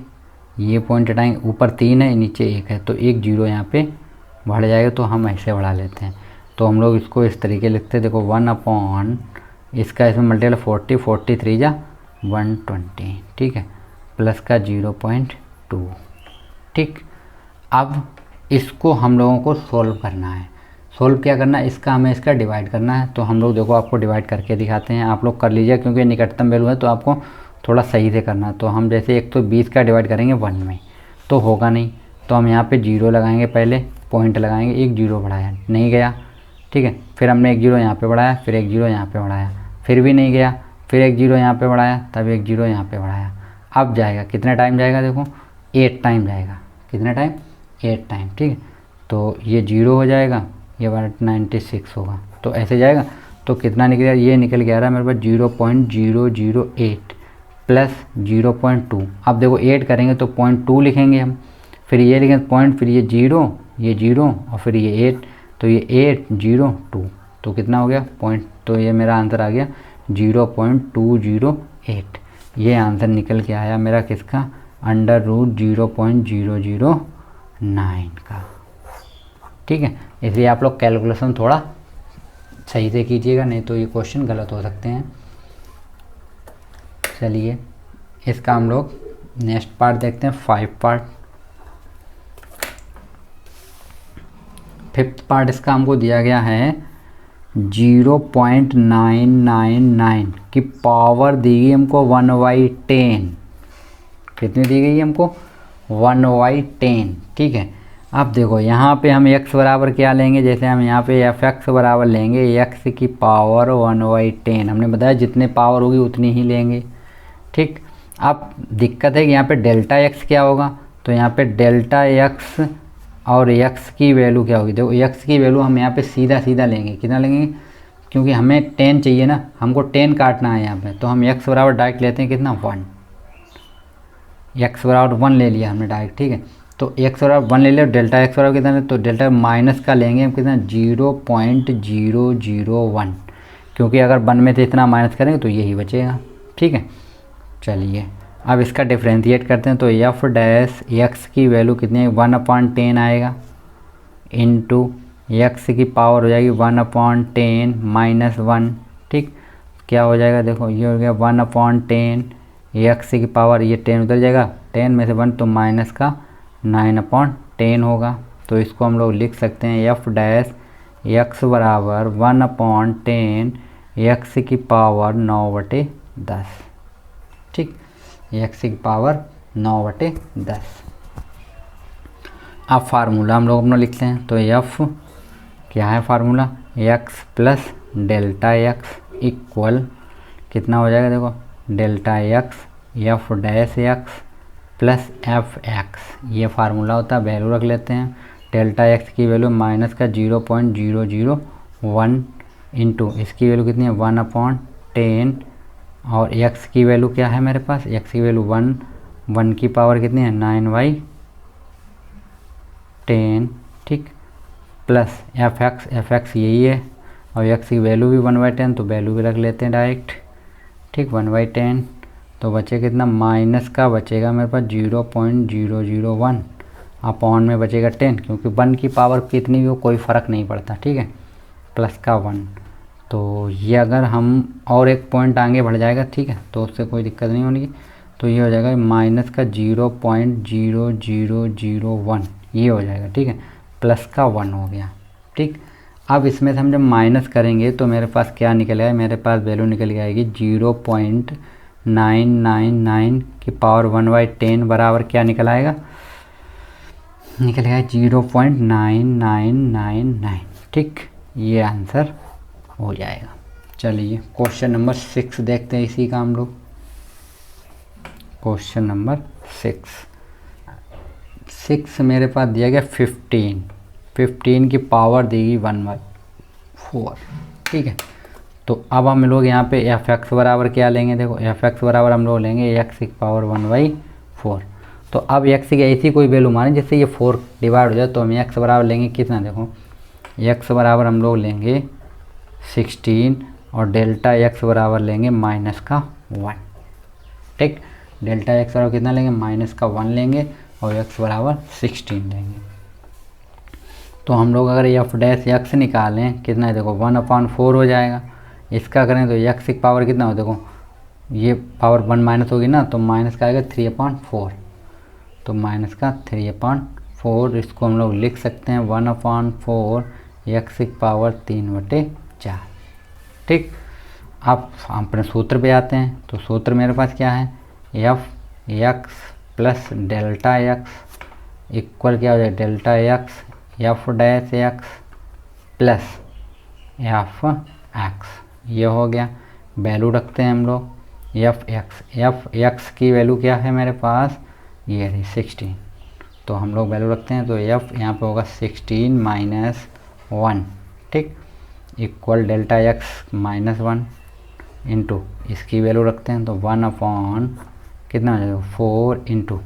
ये पॉइंट हटाएंगे, ऊपर 3 है नीचे 1 है, तो एक 0 यहाँ पे बढ़ जाएगा, तो हम ऐसे बढ़ा लेते हैं। तो हम लोग इसको इस तरीके लिखते हैं, देखो 1 अपॉन इसका इसमें मल्टीप्लाई 40, 43 जा 120, ठीक है, प्लस का 0.2, ठीक। अब इसको हम लोगों को सॉल्व करना है। सॉल्व क्या करना है, इसका हमें इसका डिवाइड करना है। तो हम लोग देखो आपको डिवाइड करके दिखाते हैं, आप लोग कर लीजिए, क्योंकि निकटतम वैल्यू है तो आपको थोड़ा सही से करना है। तो हम जैसे 120 का डिवाइड करेंगे 1 में तो होगा नहीं, तो हम यहाँ पे 0 लगाएंगे, पहले पॉइंट लगाएंगे, एक 0 बढ़ाया नहीं गया, ठीक है। फिर हमने एक 0 यहाँ पे बढ़ाया, फिर एक 0 यहाँ पे बढ़ाया, फिर भी नहीं गया, फिर एक 0 यहाँ पे बढ़ाया, तब एक 0 यहाँ पे बढ़ाया। अब जाएगा कितना टाइम जाएगा, देखो 8 टाइम जाएगा, कितना टाइम 8 टाइम, ठीक है। तो ये 0 हो जाएगा, ये 196 होगा, तो ऐसे जाएगा। तो कितना निकल गया, ये निकल गया रहा मेरे पास 0.008 प्लस 0.2। अब देखो 8 करेंगे तो 0.2 लिखेंगे हम, फिर ये लिखेंगे पॉइंट, फिर ये 0 और फिर ये 8, तो ये 802, तो कितना हो गया पॉइंट, तो ये मेरा आंसर आ गया 0.208। ये आंसर निकल के आया मेरा किसका, √0.009 का, ठीक है। इसलिए आप लोग कैलकुलेशन थोड़ा सही से कीजिएगा, नहीं तो ये क्वेश्चन गलत हो सकते हैं। चलिए इसका हम लोग नेक्स्ट पार्ट देखते हैं, 5 पार्ट। 5th पार्ट इसका हमको दिया गया है 0.999 की पावर दी गई हमको 1/10, कितनी दी गई हमको 1/10, ठीक है। अब देखो यहाँ पे हम x बराबर क्या लेंगे, जैसे हम यहाँ पे fx बराबर लेंगे x की पावर 1/10, हमने बताया जितने पावर होगी उतनी ही लेंगे, ठीक। अब दिक्कत है कि यहाँ पे डेल्टा x क्या होगा, तो यहाँ पे डेल्टा x और x की वैल्यू क्या होगी, देखो x की वैल्यू हम यहाँ पे सीधा सीधा लेंगे, कितना लेंगे, क्योंकि हमें 10 चाहिए ना, हमको 10 काटना है यहाँ पे, तो हम x बराबर डायरेक्ट लेते हैं कितना 1, x बराबर 1 ले लिया हमने डायरेक्ट, ठीक है। तो x बराबर 1 ले लिया, डेल्टा x बराबर कितना है, तो डेल्टा माइनस का लेंगे हम कितना 0.001, क्योंकि अगर 1 में से इतना माइनस करेंगे तो यही बचेगा, ठीक है। चलिए अब इसका डिफ्रेंशिएट करते हैं, तो f डैश x की वैल्यू कितनी है 1/10 आएगा, इंटू x की पावर हो जाएगी 1/10 माइनस 1, ठीक। क्या हो जाएगा, देखो ये हो गया 1/10 x की पावर, ये 10 उधर जाएगा, 10 में से 1 तो माइनस का 9/10 होगा। तो इसको हम लोग लिख सकते हैं f डैश x बराबर 1/10 x की पावर 9/10, ठीक, x की पावर 9/10। अब फार्मूला हम लोग अपना लिखते हैं। तो एफ क्या है formula, x plus delta x equal कितना हो जाएगा, देखो delta x f dash x plus f x, ये फार्मूला होता है। वैल्यू रख लेते हैं। डेल्टा एक्स की वैल्यू माइनस का 0.001 इंटू इसकी वैल्यू कितनी है 1/10 और एक्स की वैल्यू क्या है मेरे पास, एक्स की वैल्यू 1 की पावर कितनी है 9/10, ठीक, प्लस एफ एक्स यही है और एक्स की वैल्यू भी 1/10, तो वैल्यू भी रख लेते हैं डायरेक्ट, ठीक, 1/10। तो बचे कितना, माइनस का बचेगा मेरे पास 0.001 अपॉन में बचेगा 10, क्योंकि 1 की पावर कितनी भी हो कोई फ़र्क नहीं पड़ता, ठीक है, प्लस का 1। तो ये अगर हम और एक पॉइंट आगे बढ़ जाएगा, ठीक है, तो उससे कोई दिक्कत नहीं होगी। तो ये हो जाएगा माइनस का 0.0001 ये हो जाएगा, ठीक है, प्लस का 1 हो गया, ठीक। अब इसमें से हम जब माइनस करेंगे तो मेरे पास क्या निकल आएगा, मेरे पास वैल्यू निकल के आएगी 0.999 की पावर 1/10 बराबर क्या निकल आएगा, निकल आएगा 0.9999, ठीक, ये आंसर हो जाएगा। चलिए क्वेश्चन नंबर 6 देखते हैं इसी का हम लोग। क्वेश्चन नंबर 6 मेरे पास दिया गया 15 की पावर देगी 1/4, ठीक है। तो अब हम लोग यहाँ पे एफ एक्स बराबर क्या लेंगे, देखो एफ एक्स बराबर हम लोग लेंगे एक्स की पावर 1/4। तो अब एक्स की ऐसी कोई वैल्यू माने जिससे ये 4 डिवाइड हो जाए, तो हम एक्स बराबर लेंगे कितना, देखो एक्स बराबर हम लोग लेंगे 16 और डेल्टा एक्स बराबर लेंगे माइनस का 1, ठीक। डेल्टा एक्स बराबर कितना लेंगे, माइनस का 1 लेंगे और एक्स बराबर 16 लेंगे। तो हम लोग अगर एफ डैश एक्स निकालें कितना है, देखो 1/4 हो जाएगा। इसका करें तो एक्स की पावर कितना हो, देखो ये पावर 1 माइनस होगी ना, तो माइनस का आएगा 3/4, तो माइनस का 3/4, इसको हम लोग लिख सकते हैं 1/4 एक्स की पावर 3/4, ठीक। अब हम अपने सूत्र पे आते हैं। तो सूत्र मेरे पास क्या है, F x plus delta x equal क्या हो जाएगा, delta x f dash x plus f x, ये हो गया। वैल्यू रखते हैं हम लोग एफ एक्स की वैल्यू क्या है मेरे पास, ये रही 16, तो हम लोग वैल्यू रखते हैं। तो एफ यहाँ पे होगा 16 माइनस 1, ठीक, equal delta x minus 1 into इसकी वैल्यू रखते हैं। तो 1/, कितना हो जाएगा 4 इंटू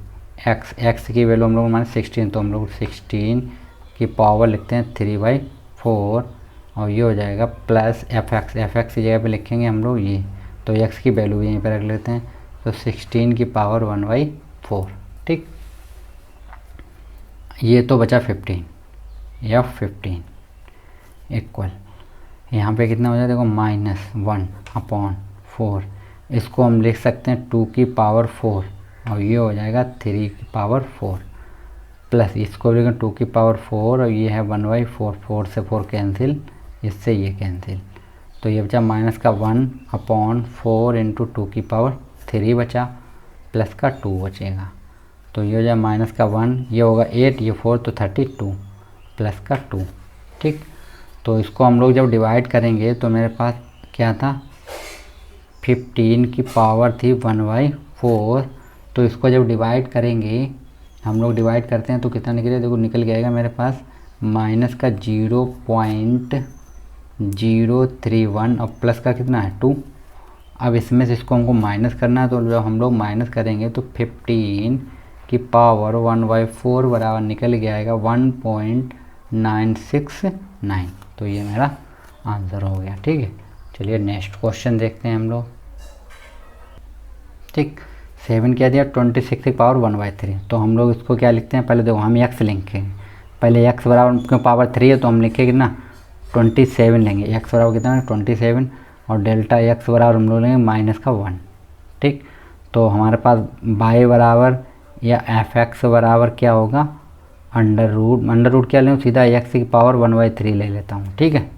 एक्स की वैल्यू हम लोग माने 16, तो हम लोग 16 की पावर लिखते हैं 3/4 और ये हो जाएगा प्लस एफ एक्स की जगह पे लिखेंगे हम लोग ये, तो एक्स की वैल्यू यहीं पे रख लेते हैं। तो 16 की पावर 1/4, ठीक। ये तो बचा 15 F15 इक्वल यहाँ पे कितना हो जाएगा, देखो -1/4, इसको हम लिख सकते हैं 2 की पावर 4 और ये हो जाएगा 3 की पावर 4 प्लस इसको लिखेंगे 2 की पावर 4 और ये है 1/4, 4 से 4 कैंसिल, इससे ये कैंसिल, तो ये बचा माइनस का 1/4 इंटू 2 की पावर 3 बचा प्लस का 2 बचेगा। तो ये हो जाए माइनस का 1, ये होगा 8, ये 4 तो 32 प्लस का 2, ठीक। तो इसको हम लोग जब डिवाइड करेंगे तो मेरे पास क्या था 15 की पावर थी 1/4, तो इसको जब डिवाइड करेंगे हम लोग डिवाइड करते हैं तो कितना निकलेगा, देखो निकल के आएगा मेरे पास माइनस का 0.031 और प्लस का कितना है 2। अब इसमें से इसको हमको माइनस करना है, तो जब हम लोग माइनस करेंगे तो 15 की पावर 1/4 बराबर निकल के आएगा 1.969, तो ये मेरा आंसर हो गया, ठीक है। चलिए नेक्स्ट क्वेश्चन देखते हैं हम लोग, ठीक। 7 क्या दिया 26 की पावर 1/3, तो हम लोग इसको क्या लिखते हैं, पहले देखो हम एक्स लिखेंगे, पहले एक्स बराबर क्यों पावर 3 है तो हम लिखेंगे ना 27 लेंगे, एक्स बराबर कितना है 27 और डेल्टा एक्स बराबर हम लोग लेंगे माइनस का 1, ठीक। तो हमारे पास बाई बराबर या एफ एक्स बराबर क्या होगा अंडर रूट क्या लें, सीधा एक्स की पावर 1/3 ले लेता हूँ, ठीक है,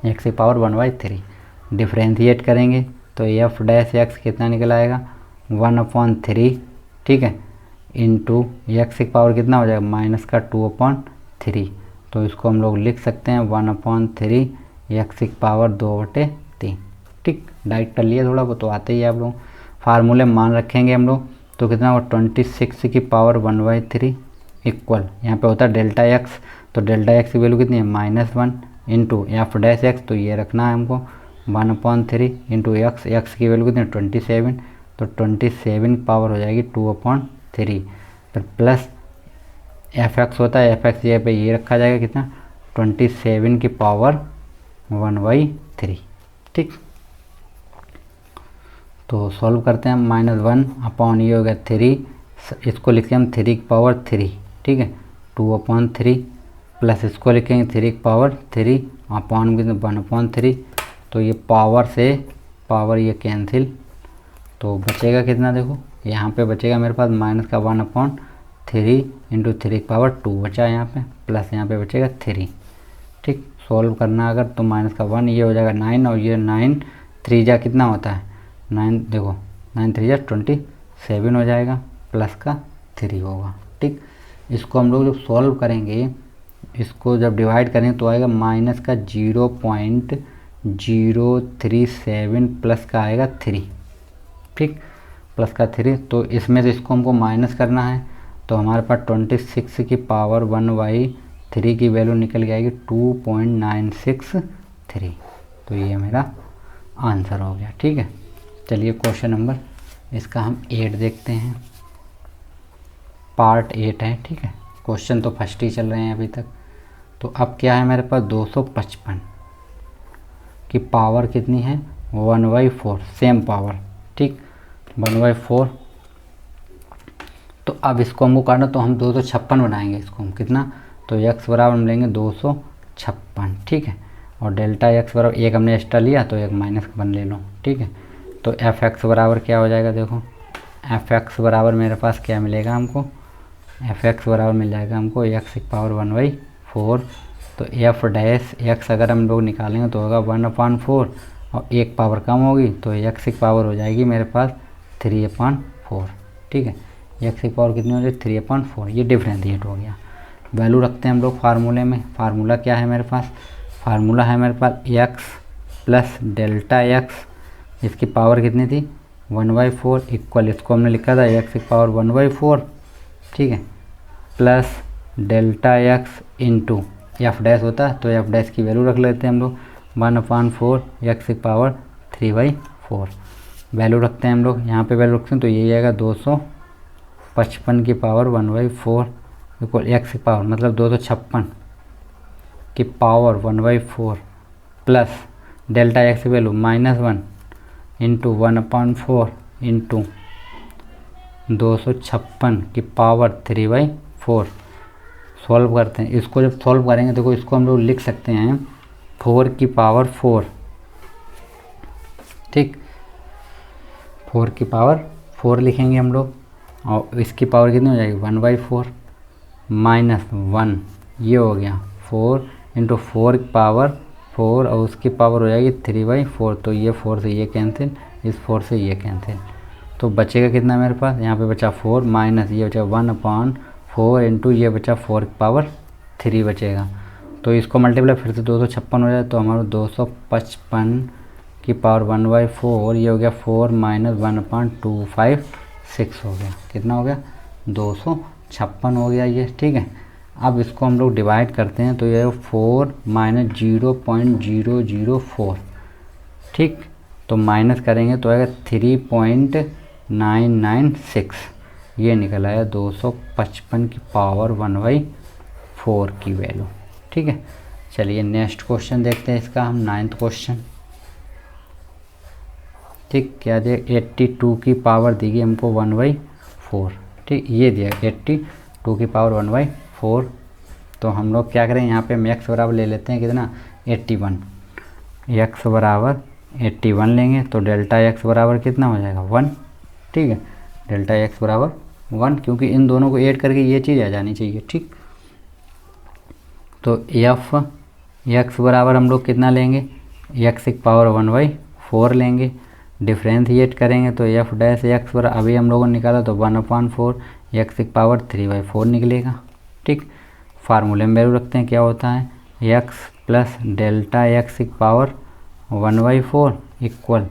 एक्स की पावर 1/3 डिफ्रेंशिएट करेंगे तो एफ डैश एक्स कितना निकल आएगा 1/3, ठीक है, इंटू एक्स की पावर कितना हो जाएगा माइनस का 2/3। तो इसको हम लोग लिख सकते हैं 1/3 एक्स की पावर 2/3। ठीक, डाइट कर लिया, थोड़ा वो तो आते ही है आप लोग। फार्मूले मान रखेंगे हम लोग, तो कितना होगा 26 की पावर 1/3 इक्वल, यहाँ पे होता है डेल्टा एक्स, तो डेल्टा एक्स की वैल्यू कितनी है -1 इंटू एफ डैश एक्स, तो ये रखना है हमको 1/3 इंटू एक्स, एक्स की वैल्यू कितनी है 27, तो 27 पावर हो जाएगी 2/3, फिर प्लस एफ एक्स होता है, एफ एक्स ये पे ये रखा जाएगा कितना 27 की पावर 1/3। ठीक, तो सॉल्व करते हैं, -1 ये हो गया 3, इसको लिखते हैं हम 3 की पावर 3, ठीक है 2/3, प्लस इसको लिखेंगे 3 की पावर 3 अपॉन 1/3, तो ये पावर से पावर ये कैंसिल, तो बचेगा कितना, देखो यहाँ पे बचेगा मेरे पास माइनस का 1/3 इंटू 3 की पावर 2 बचा यहाँ पे, प्लस यहाँ पे बचेगा 3। ठीक, सॉल्व करना अगर तो माइनस का 1 ये हो जाएगा 9, और ये 9 3 जा कितना होता है 9, देखो 9 3 जा 27 हो जाएगा, प्लस का 3 होगा। ठीक, इसको हम लोग जब सॉल्व करेंगे, इसको जब डिवाइड करेंगे तो आएगा माइनस का 0.037 प्लस का आएगा 3। ठीक, प्लस का 3, तो इसमें से इसको हमको माइनस करना है, तो हमारे पास 26 की पावर 1/3 की वैल्यू निकल के आएगी 2.963, तो ये मेरा आंसर हो गया। ठीक है, चलिए क्वेश्चन नंबर इसका हम 8 देखते हैं, पार्ट 8 है। ठीक है, क्वेश्चन तो फर्स्ट ही चल रहे हैं अभी तक। तो अब क्या है मेरे पास 255 की पावर कितनी है 1/4, सेम पावर। ठीक, 1/4, तो अब इसको हमको करना, तो हम 256 बनाएंगे इसको हम कितना, तो x बराबर हम लेंगे 256। ठीक है, और डेल्टा x बराबर एक हमने एक्स्ट्रा लिया तो एक माइनस का 1 ले लो। ठीक है, तो एफ एक्स बराबर क्या हो जाएगा, देखो एफ एक्स बराबर मेरे पास क्या मिलेगा हमको, एफ एक्स बराबर मिल जाएगा हमको एक्स की पावर 1/4, तो एफ डैश एक्स अगर हम लोग निकालेंगे तो होगा 1/4, और एक पावर कम होगी तो एक्स की पावर हो जाएगी मेरे पास 3/4। ठीक है, एक्स की पावर कितनी हो जाएगी 3/4, ये डिफरेंशिएट हो गया। वैल्यू रखते हैं हम लोग फार्मूले में, फार्मूला क्या है मेरे पास, फार्मूला है मेरे पास एक्स प्लस डेल्टा एक्स, इसकी पावर कितनी थी 1/4 इक्वल, इसको हमने लिखा था एक्स की पावर 1/4। ठीक है, plus delta x into F dash होता है, तो एफ डैश की वैल्यू रख लेते हैं हम लोग 1/4 एक्स की पावर 3/4, वैल्यू रखते हैं हम लोग, यहाँ पे वैल्यू रखते हैं तो यही आएगा 255 की पावर 1/4 इक्वल एक्स की पावर मतलब 256 की पावर 1/4 प्लस डेल्टा एक्स की वैल्यू -1 इंटू 1/4 इंटू 256 की पावर 3/4। सॉल्व करते हैं, इसको जब सॉल्व करेंगे देखो इसको हम लोग लिख सकते हैं 4 की पावर 4। ठीक, 4 की पावर 4 लिखेंगे हम लोग, और इसकी पावर कितनी हो जाएगी 1/4 -1, ये हो गया 4 इंटू 4 की पावर 4, और उसकी पावर हो जाएगी 3/4, तो ये 4 से ये कैंसिल, इस 4 से ये कैंसिल, तो बचेगा कितना मेरे पास, यहाँ पे बचा 4 माइनस ये बचा 1/4 इंटू ये बचा 4 की पावर 3 बचेगा, तो इसको मल्टीप्लाई फिर से 256 हो जाए, तो हमारा 255 की पावर 1/4, ये हो गया 4 माइनस 1.256 हो गया, कितना हो गया 256 हो गया ये। ठीक है, अब इसको हम लोग डिवाइड करते हैं, तो ये 4 माइनस 0.004। ठीक, तो माइनस करेंगे तो आएगा 3.996, ये निकल आया 255 की पावर 1/4 की वैल्यू। ठीक है, चलिए नेक्स्ट क्वेश्चन देखते हैं इसका हम 9th क्वेश्चन। ठीक, क्या दिया 82 की पावर दी गई हमको 1/4। ठीक, ये दिया 82 की पावर 1/4, तो हम लोग क्या करें यहाँ पे हम x बराबर ले लेते हैं कितना 81, x बराबर 81 लेंगे, तो डेल्टा x बराबर कितना हो जाएगा 1। ठीक है, डेल्टा x बराबर 1, क्योंकि इन दोनों को ऐड करके ये चीज़ आ जानी चाहिए। ठीक, तो एफ एक्स बराबर हम लोग कितना लेंगे, एक्स की पावर 1/4 लेंगे, डिफ्रेंशिएट करेंगे तो एफ डैश एक्स बराबर अभी हम लोगों ने निकाला तो 1/4, एक्स की पावर 3/4 निकलेगा। ठीक, फार्मूले में वैल्यू रखते हैं, क्या होता है एक्स प्लस डेल्टा एक्स की पावर 1/4 इक्वल,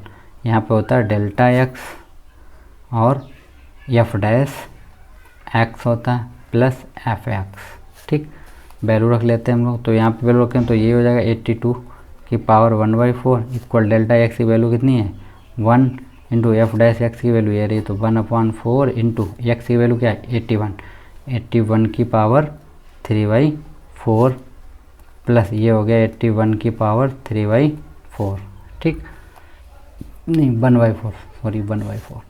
यहाँ पे होता है डेल्टा एक्स और एफ डैश एक्स होता है प्लस एफ एक्स। ठीक, वैल्यू रख लेते हैं हम लोग, तो यहाँ पे वैल्यू रखें तो ये हो जाएगा 82 की पावर 1/4 इक्वल डेल्टा एक्स की वैल्यू कितनी है 1 इंटू एफ डैश एक्स की वैल्यू ये रही, तो 1/4 इंटू एक्स की वैल्यू क्या है 81 की पावर 3/4 प्लस ये हो गया 81 की पावर 3/4। ठीक, नहीं 1/4, सॉरी 1/4,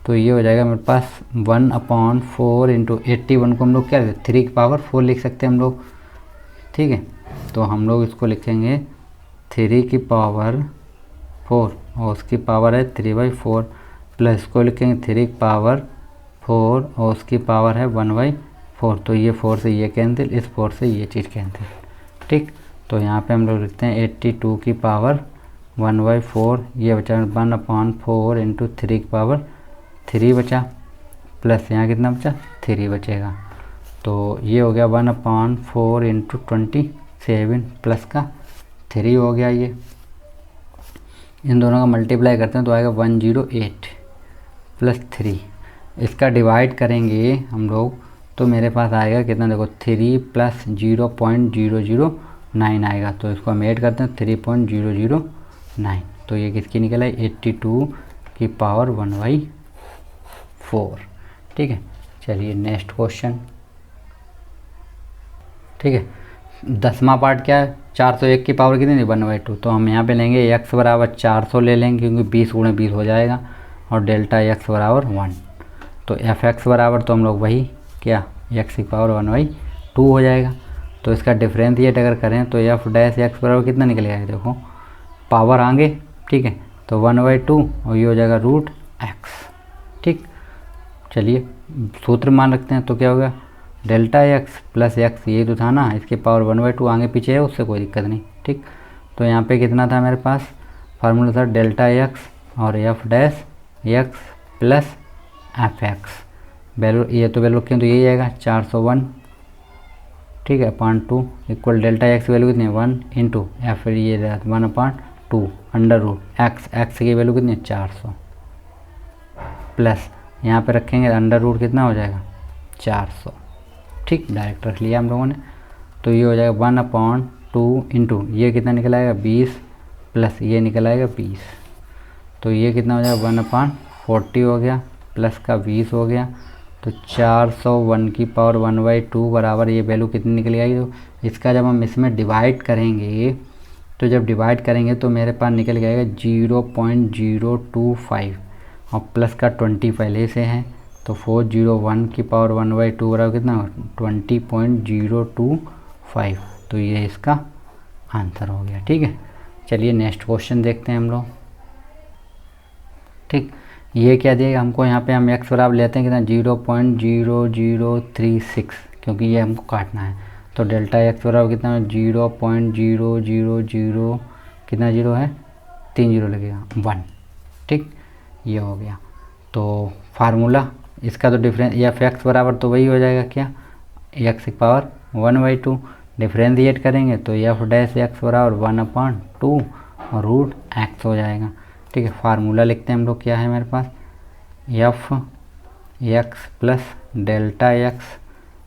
तो ये हो जाएगा मेरे पास 1/4 इंटू 81 को हम लोग क्या 3 की पावर 4 लिख सकते हैं हम लोग। ठीक है, तो हम लोग इसको लिखेंगे 3 की पावर 4 और उसकी पावर है 3/4 प्लस इसको लिखेंगे 3 की पावर 4 और उसकी पावर है 1/4, तो ये 4 से ये कैंसिल, इस 4 से ये चीज़ कैंसिल। ठीक, तो यहाँ पे हम लोग लिखते हैं 82 की पावर 1/4, ये बचा 1/4 इंटू 3 की पावर 3 बचा, प्लस यहाँ कितना बचा 3 बचेगा, तो ये हो गया 1/4 इंटू 27 प्लस का 3 हो गया। ये इन दोनों का मल्टीप्लाई करते हैं तो आएगा 108 प्लस 3, इसका डिवाइड करेंगे हम लोग तो मेरे पास आएगा कितना, देखो 3 प्लस 0.009 आएगा, तो इसको हम ऐड करते हैं 3.009, तो ये किसकी निकल आई 82 की पावर 1/4। ठीक है, चलिए नेक्स्ट क्वेश्चन। ठीक है, 10वां पार्ट क्या है 401 की पावर कितनी थी 1/2, तो हम यहाँ पे लेंगे x बराबर 400 ले लेंगे क्योंकि 20 गुणे 20 हो जाएगा और डेल्टा x बराबर 1, तो एफ एक्स बराबर तो हम लोग वही क्या x की पावर 1/2 हो जाएगा, तो इसका डिफ्रेंशिएट अगर करें तो एफ डैश एक्स बराबर कितना निकलेगा, देखो पावर आगे। ठीक है, तो 1/2 और ये हो जाएगा √x। ठीक, चलिए सूत्र मान रखते हैं, तो क्या होगा डेल्टा एक्स प्लस एक्स, ये तो था ना, इसके पावर 1/2 आगे पीछे है, उससे कोई दिक्कत नहीं। ठीक, तो यहाँ पे कितना था मेरे पास फार्मूला था डेल्टा एक्स और f dash x plus f x, value ये तो वैल्यू रखें तो यही आएगा 401। ठीक है, 2 इक्वल डेल्टा एक्स की वैल्यू कितनी है 1 इंटू एफ, ये 1/2 अंडर रूट एक्स की वैल्यू कितनी है 400 प्लस यहाँ पे रखेंगे अंडर रूट कितना हो जाएगा 400। ठीक, डायरेक्ट रख लिया हम लोगों ने, तो ये हो जाएगा 1/2 इंटू ये कितना निकल आएगा 20 प्लस ये निकल आएगा 20, तो ये कितना हो जाएगा 1/40 हो गया प्लस का 20 हो गया, तो 401 की पावर 1/2 बराबर ये वैल्यू कितनी निकल आई, तो इसका जब हम इसमें डिवाइड करेंगे तो जब डिवाइड करेंगे तो मेरे पास निकल जाएगा 0.025 और प्लस का 20 पहले से है, तो 401 की पावर 1/2 बराबर कितना 20.025, तो ये इसका आंसर हो गया। ठीक है, चलिए नेक्स्ट क्वेश्चन देखते हैं हम लोग। ठीक, ये क्या दिएगा हमको, यहाँ पे हम x बराबर लेते हैं कितना 0.0036 क्योंकि ये हमको काटना है, तो डेल्टा x बराबर कितना 0.000 कितना जीरो है 3 जीरो लगेगा 1। ठीक, ये हो गया, तो फार्मूला इसका तो डिफरेंस एफ एक्स बराबर तो वही हो जाएगा क्या एक्स की पावर 1/2, डिफ्रेंशिएट करेंगे तो एफ डैश एक्स बराबर 1/2 और √x हो जाएगा। ठीक है, फार्मूला लिखते हैं हम लोग, क्या है मेरे पास f x plus delta x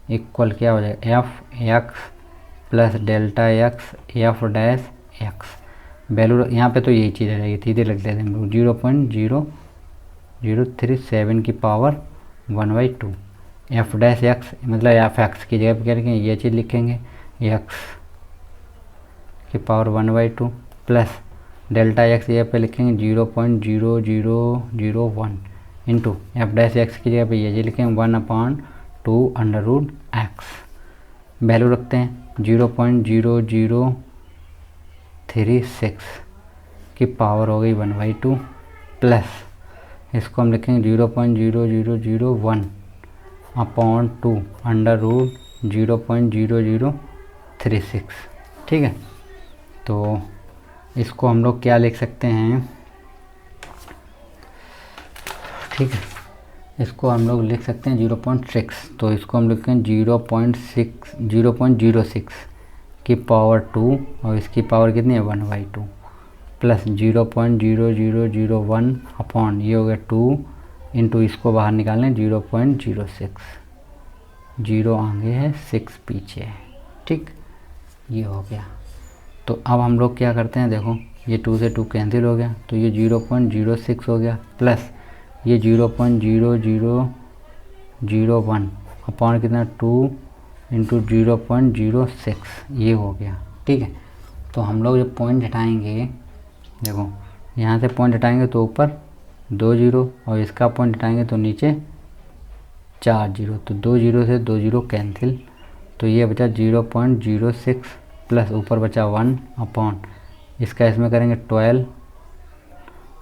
equal क्या हो जाएगा f x plus delta x f dash x, value यहाँ पे तो यही चीज़ रहेगी, सीधे लग लेते हैं हम लोग 0.0037 की पावर 1/2, एफ डैश एक्स मतलब एफ एक्स की जगह पे क्या लिखेंगे ये चीज़ लिखेंगे एक्स की पावर 1/2 प्लस डेल्टा एक्स ये पे लिखेंगे 0.0001 इंटू एफ डैश एक्स की जगह पे ये लिखेंगे 1/2 अंडर रूट एक्स, वैल्यू रखते हैं 0.0036 की पावर हो गई 1/2 प्लस इसको हम लिखेंगे 0.00001/2 अंडर रूट 0.0036। ठीक है, तो इसको हम लोग क्या लिख सकते हैं, ठीक है इसको हम लोग लिख सकते हैं 0.6, तो इसको हम लिखते हैं 0.06 की पावर 2 और इसकी पावर कितनी है 1/2 प्लस 0.0001 अपॉन ये हो गया 2 इंटू इसको बाहर निकालें 0.06, 0 आगे है 6 पीछे है। ठीक, ये हो गया। तो अब हम लोग क्या करते हैं, देखो ये 2 से 2 कैंसिल हो गया, तो ये 0.06 हो गया प्लस ये 0.0001 अपॉन कितना 2 इंटू 0.06, ये हो गया। ठीक है, तो हम लोग जब पॉइंट हटाएंगे, देखो यहाँ से पॉइंट हटाएंगे तो ऊपर 2 0 और इसका पॉइंट हटाएंगे तो नीचे 4 0, तो 2 0 से 2 0 कैंसिल, तो ये बचा 0.06 प्लस ऊपर बचा 1 अपॉन इसका इसमें करेंगे 12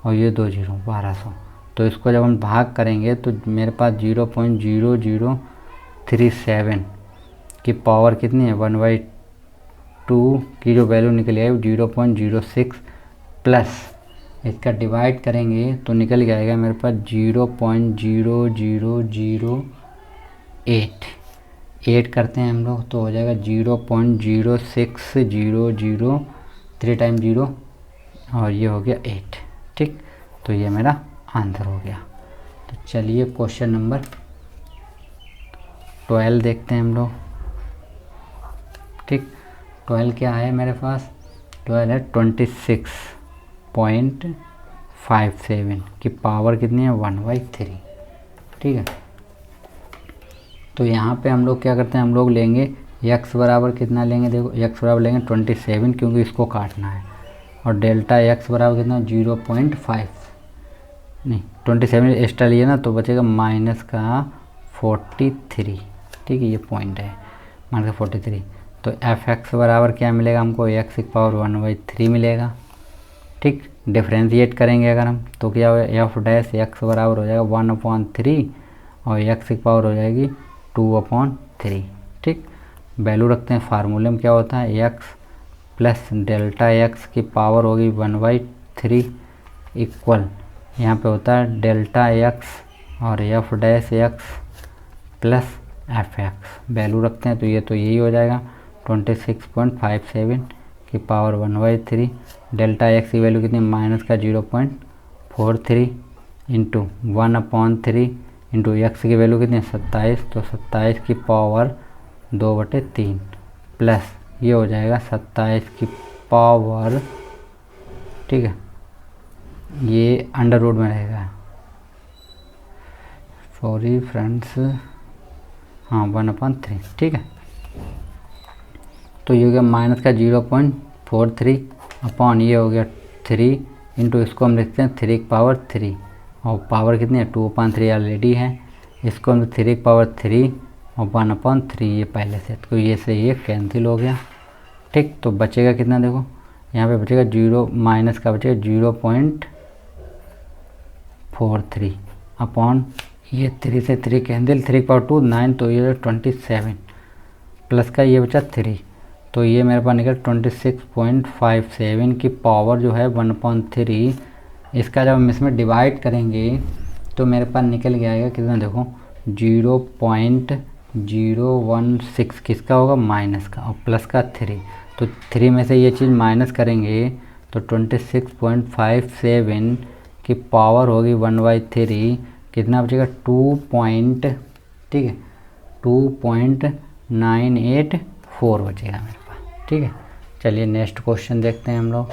और ये 2 0 1200, तो इसको जब हम भाग करेंगे तो मेरे पास 0.0037 की पावर कितनी है 1/2 की जो वैल्यू निकली है 0.06 प्लस इसका डिवाइड करेंगे तो निकल जाएगा मेरे पास 0.00008 करते हैं हम लोग तो हो जाएगा 0.0600, 3 टाइम 0 और ये हो गया 8। ठीक, तो ये मेरा आंसर हो गया। तो चलिए क्वेश्चन नंबर 12 देखते हैं हम लोग। ठीक, 12 क्या है मेरे पास, 12 है 26.57 की पावर कितनी है 1/3। ठीक है, तो यहाँ पे हम लोग क्या करते हैं, हम लोग लेंगे x बराबर कितना लेंगे, देखो x बराबर लेंगे 27 क्योंकि इसको काटना है, और डेल्टा x बराबर कितना 0.5 नहीं 27 एक्स्ट्रा लिए ना तो बचेगा माइनस का 43। ठीक है, ये पॉइंट है माइनस का 43, तो f(x) बराबर क्या मिलेगा हमको, x की पावर 1/3 मिलेगा। ठीक, डिफ्रेंशिएट करेंगे अगर हम तो क्या होगा f' बराबर हो जाएगा 1/3 और x की पावर हो जाएगी 2/3। ठीक, वैल्यू रखते हैं, फार्मूले में क्या होता है x प्लस डेल्टा x की पावर होगी 1/3 इक्वल यहाँ पे होता है डेल्टा x और f' प्लस f(x) वैल्यू रखते हैं तो यही हो जाएगा 26.57 की पावर 1/3। डेल्टा x की वैल्यू कितनी माइनस का 0.43 इंटू 1/3 इंटू एक्स की वैल्यू कितनी 27, तो 27 की पावर 2/3 प्लस ये हो जाएगा 27 की पावर, ठीक है ये अंडर रूट में रहेगा, सॉरी फ्रेंड्स, हाँ 1/3। ठीक है, तो ये हो गया माइनस का 0.43 अपॉन ये हो गया 3 इंटू इसको हम लिखते हैं 3 की पावर 3 और पावर कितनी है 2/3 ऑलरेडी है, इसको हम 3 की पावर 3 और 1/3 ये पहले से, तो ये से ये कैंसिल हो गया। ठीक, तो बचेगा कितना, देखो यहाँ पे बचेगा 0 माइनस का बचेगा 0.43 अपॉन ये 3 से 3 कैंसिल, 3 की पावर 2 9, तो ये 27 प्लस का ये बचा 3, तो ये मेरे पास निकल 26.57 की पावर जो है 1/3। इसका जब हम इसमें डिवाइड करेंगे तो मेरे पास निकल गया कितना, देखो 0.016 किसका होगा माइनस का और प्लस का 3, तो 3 में से ये चीज़ माइनस करेंगे तो 26.57 की पावर होगी 1/3, कितना बचेगा 2.984 बचेगा मेरे पास। ठीक है, चलिए नेक्स्ट क्वेश्चन देखते हैं हम लोग।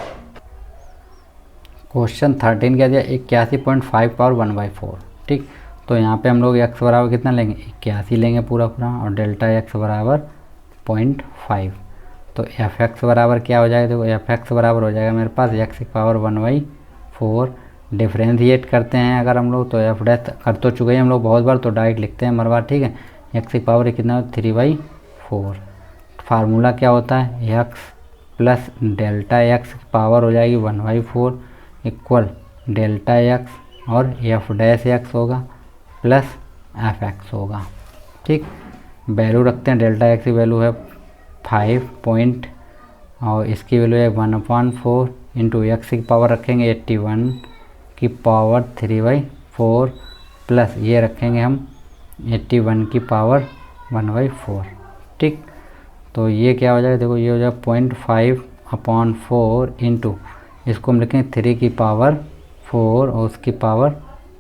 क्वेश्चन 13 क्या दिया, 81.5 पावर 1/4। ठीक, तो यहाँ पे हम लोग x बराबर कितना लेंगे 81 लेंगे पूरा और डेल्टा x बराबर 0.5, तो f(x) बराबर क्या हो जाएगा, देखो f(x) बराबर हो जाएगा मेरे पास x की पावर 1/4। डिफ्रेंशिएट करते हैं अगर हम लोग तो f' कर तो चुके हैं हम लोग बहुत बार, तो डायरेक्ट लिखते हैं मरवा। ठीक है, x की पावर कितना 3/4, फार्मूला क्या होता है x प्लस डेल्टा x की पावर हो जाएगी 1/4 इक्वल डेल्टा x और f' होगा प्लस f(x) होगा। ठीक, वैल्यू रखते हैं, डेल्टा x की वैल्यू है 5 पॉइंट और इसकी वैल्यू है 1/4 इंटू एक्स की पावर रखेंगे 81 की पावर 3/4 प्लस ये रखेंगे हम 81 की पावर 1/4। ठीक, तो ये क्या हो जाएगा, देखो ये हो जाएगा 0.5/4 इंटू, इसको हम लिखेंगे 3 की पावर 4 और उसकी पावर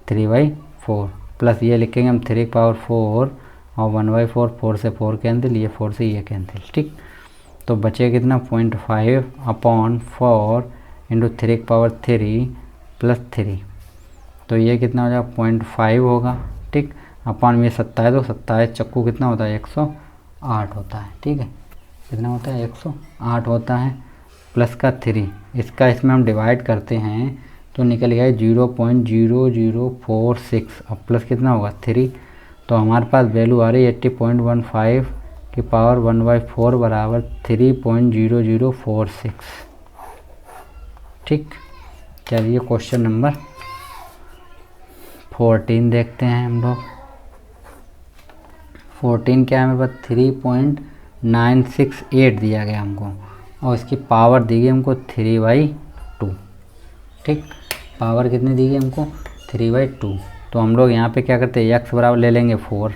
3/4, प्लस ये लिखेंगे हम 3 की पावर 4 और 1/4, 4 से 4 कैंसिल, ये 4 से ये कैंसिल। ठीक, तो बचे कितना 0.5/4 इंटू 3 की पावर 3 प्लस 3, तो ये कितना हो जाएगा 0.5 होगा। ठीक, अपॉन में 27, तो 27 चक्कू कितना होता है 108 होता है। ठीक है, कितना होता है 108 होता है, प्लस का 3, इसका इसमें हम डिवाइड करते हैं तो निकल गया 0.0046 और प्लस कितना होगा 3, तो हमारे पास वैल्यू आ रही है 80.15 की पावर 1/4 बराबर 3.0046। ठीक, चलिए क्वेश्चन नंबर 14 देखते हैं हम लोग। 14 क्या है हमारे पास 3.968 दिया गया हमको और इसकी पावर दी गई हमको 3/2। ठीक, पावर कितनी दी गई हमको 3/2, तो हम लोग यहाँ पे क्या करते हैं x बराबर ले लेंगे 4।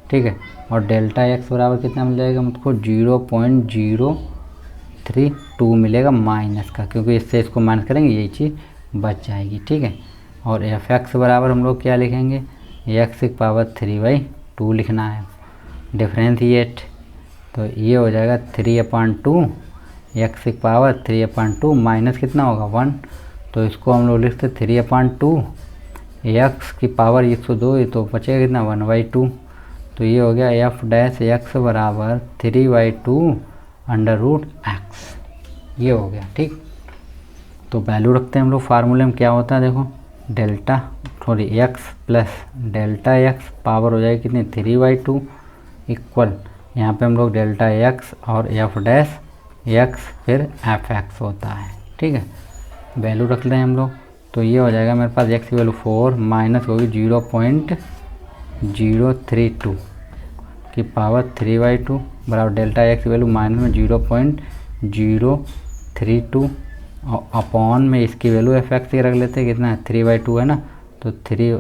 ठीक है, और डेल्टा x बराबर कितना मिल जाएगा हमको 0.032 मिलेगा माइनस का, क्योंकि इससे इसको माइनस करेंगे यही चीज़ बच जाएगी। ठीक है, और f(x) बराबर हम लोग क्या लिखेंगे x की पावर 3/2 लिखना है, डिफ्रेंशिएट, तो ये हो जाएगा 3/2 x की पावर 3/2 माइनस कितना होगा 1, तो इसको हम लोग लिखते 3/2 x की पावर 102, तो बचेगा कितना 1/2, तो ये हो गया f' बराबर 3/2 √x, ये हो गया। ठीक, तो वैल्यू रखते हैं हम लोग, फार्मूले में क्या होता है देखो x plus delta x power हो जाएगी कितनी 3/2 इक्वल, यहाँ पे हम लोग डेल्टा x और f' फिर f(x) होता है। ठीक है, वैल्यू रख लें हम लोग, तो ये हो जाएगा मेरे पास x की वैल्यू 4 माइनस होगी 0.032 की पावर 3/2 बराबर डेल्टा x की वैल्यू माइनस में 0.032 और अपॉन में इसकी वैल्यू f(x) की रख लेते हैं, कितना है 3/2 है ना, तो 3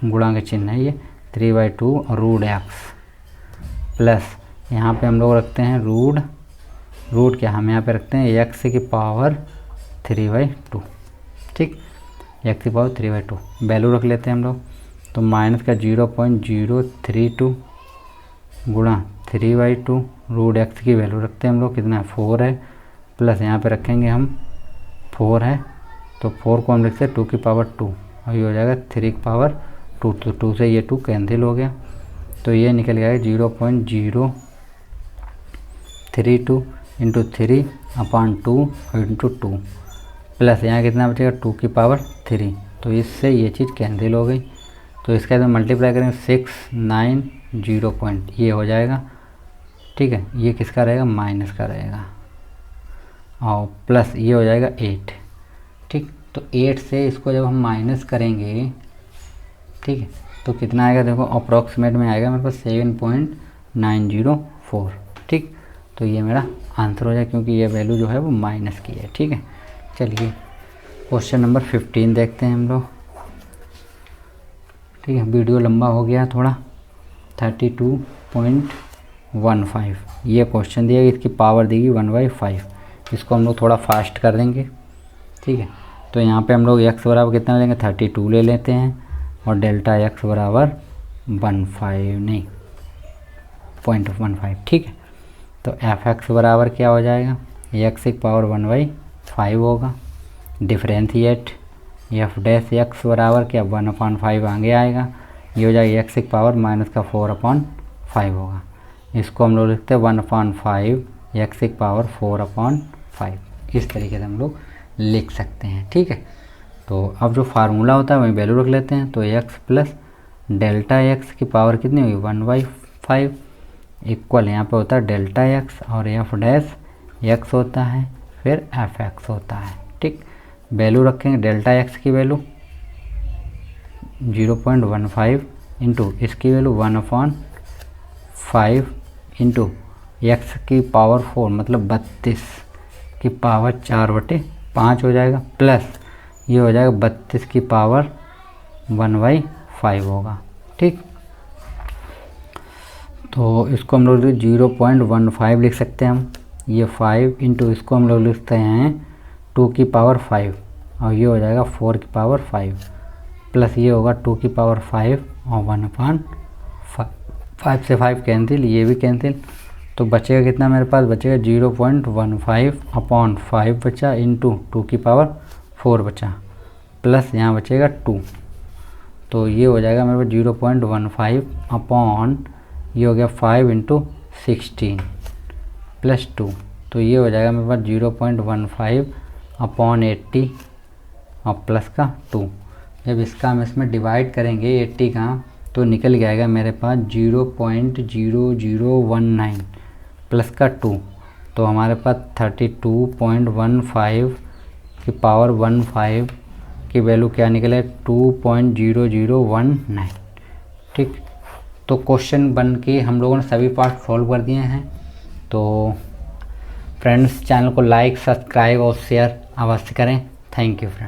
गुणा के चिन्ह है ये 3/2 और √x प्लस यहाँ पे हम लोग रखते हैं रूट क्या हम यहाँ पे रखते हैं x की पावर 3/2। ठीक, x की पावर 3/2 वैल्यू रख लेते हैं हम लोग, तो माइनस का 0.032 गुणा 3/2 √x की वैल्यू रखते हैं हम लोग, कितना है 4 है, प्लस यहाँ पे रखेंगे हम 4 है, तो 4 को हम लिखते हैं 2 की पावर 2 और ये हो जाएगा 3 की पावर 2, तो 2 से ये 2 कैंसिल हो गया, तो ये निकल गया 0.032 इंटू 3/2 इंटू 2 प्लस यहाँ कितना बचेगा 2 की पावर 3, तो इससे ये चीज़ कैंसिल हो गई, तो इसका तो मल्टीप्लाई करेंगे 690 पॉइंट, ये हो जाएगा। ठीक है, ये किसका रहेगा माइनस का रहेगा और प्लस ये हो जाएगा 8। ठीक, तो 8 से इसको जब हम माइनस करेंगे, ठीक है, तो कितना आएगा देखो अप्रॉक्सीमेट में आएगा मेरे पास 7.904। ठीक, तो ये मेरा आंसर हो जाएगा, क्योंकि ये वैल्यू जो है वो माइनस की है। ठीक है, चलिए क्वेश्चन नंबर 15 देखते हैं हम लोग। ठीक है, वीडियो लंबा हो गया थोड़ा, 32.15 ये क्वेश्चन दिया, इसकी पावर देगी 1/5, इसको हम लोग थोड़ा फास्ट कर देंगे। ठीक है, तो यहाँ पे हम लोग x बराबर कितना लेंगे 32 ले लेते हैं और डेल्टा x बराबर 0.15। ठीक है, तो f(x) बराबर क्या हो जाएगा x की पावर 1/5 होगा, डिफ्रेंशिएट f' बराबर क्या 1/5 आगे आएगा, ये हो जाएगा x की पावर माइनस का 4/5 होगा, इसको हम लोग लिखते हैं 1/5 x की पावर 4/5, इस तरीके से हम लोग लिख सकते हैं। ठीक है, तो अब जो फार्मूला होता है वही वैल्यू रख लेते हैं, तो x प्लस डेल्टा x की पावर कितनी होगी 1/5 इक्वल, यहाँ पे होता है डेल्टा x और f' होता है फिर f(x) होता है। ठीक, वैल्यू रखेंगे डेल्टा x की वैल्यू 0.15 इंटू इसकी वैल्यू 1/5 इंटू x की पावर 4 मतलब 32 की पावर 4/5 हो जाएगा, प्लस ये हो जाएगा 32 की पावर 1/5 5 होगा। ठीक, तो इसको हम लोग 0.15 लिख सकते हैं हम। ये 5 इंटू इसको हम लोग लिखते हैं 2 की पावर 5 और ये हो जाएगा 4 की पावर 5 प्लस ये होगा 2 की पावर 5 और 1/5। 5 से 5 कैंसिल, ये भी कैंसिल, तो बचेगा कितना मेरे पास, बचेगा 0.15/5 बचा इंटू 2 की पावर 4 बचा प्लस यहाँ बचेगा 2, तो ये हो जाएगा मेरे पास 0.15 अपॉन ये हो गया 5 इंटू 16 प्लस 2, तो ये हो जाएगा मेरे पास 0.15 अपॉन 80 और प्लस का 2। जब इसका हम इसमें डिवाइड करेंगे 80 का तो निकल जाएगा मेरे पास 0.0019 प्लस का 2, तो हमारे पास 32.15 की पावर 15 की वैल्यू क्या निकले, 2.0019। ठीक, तो क्वेश्चन बन के हम लोगों ने सभी पार्ट सॉल्व कर दिए हैं। तो फ्रेंड्स चैनल को लाइक, सब्सक्राइब और शेयर अवश्य करें। Thank you friends.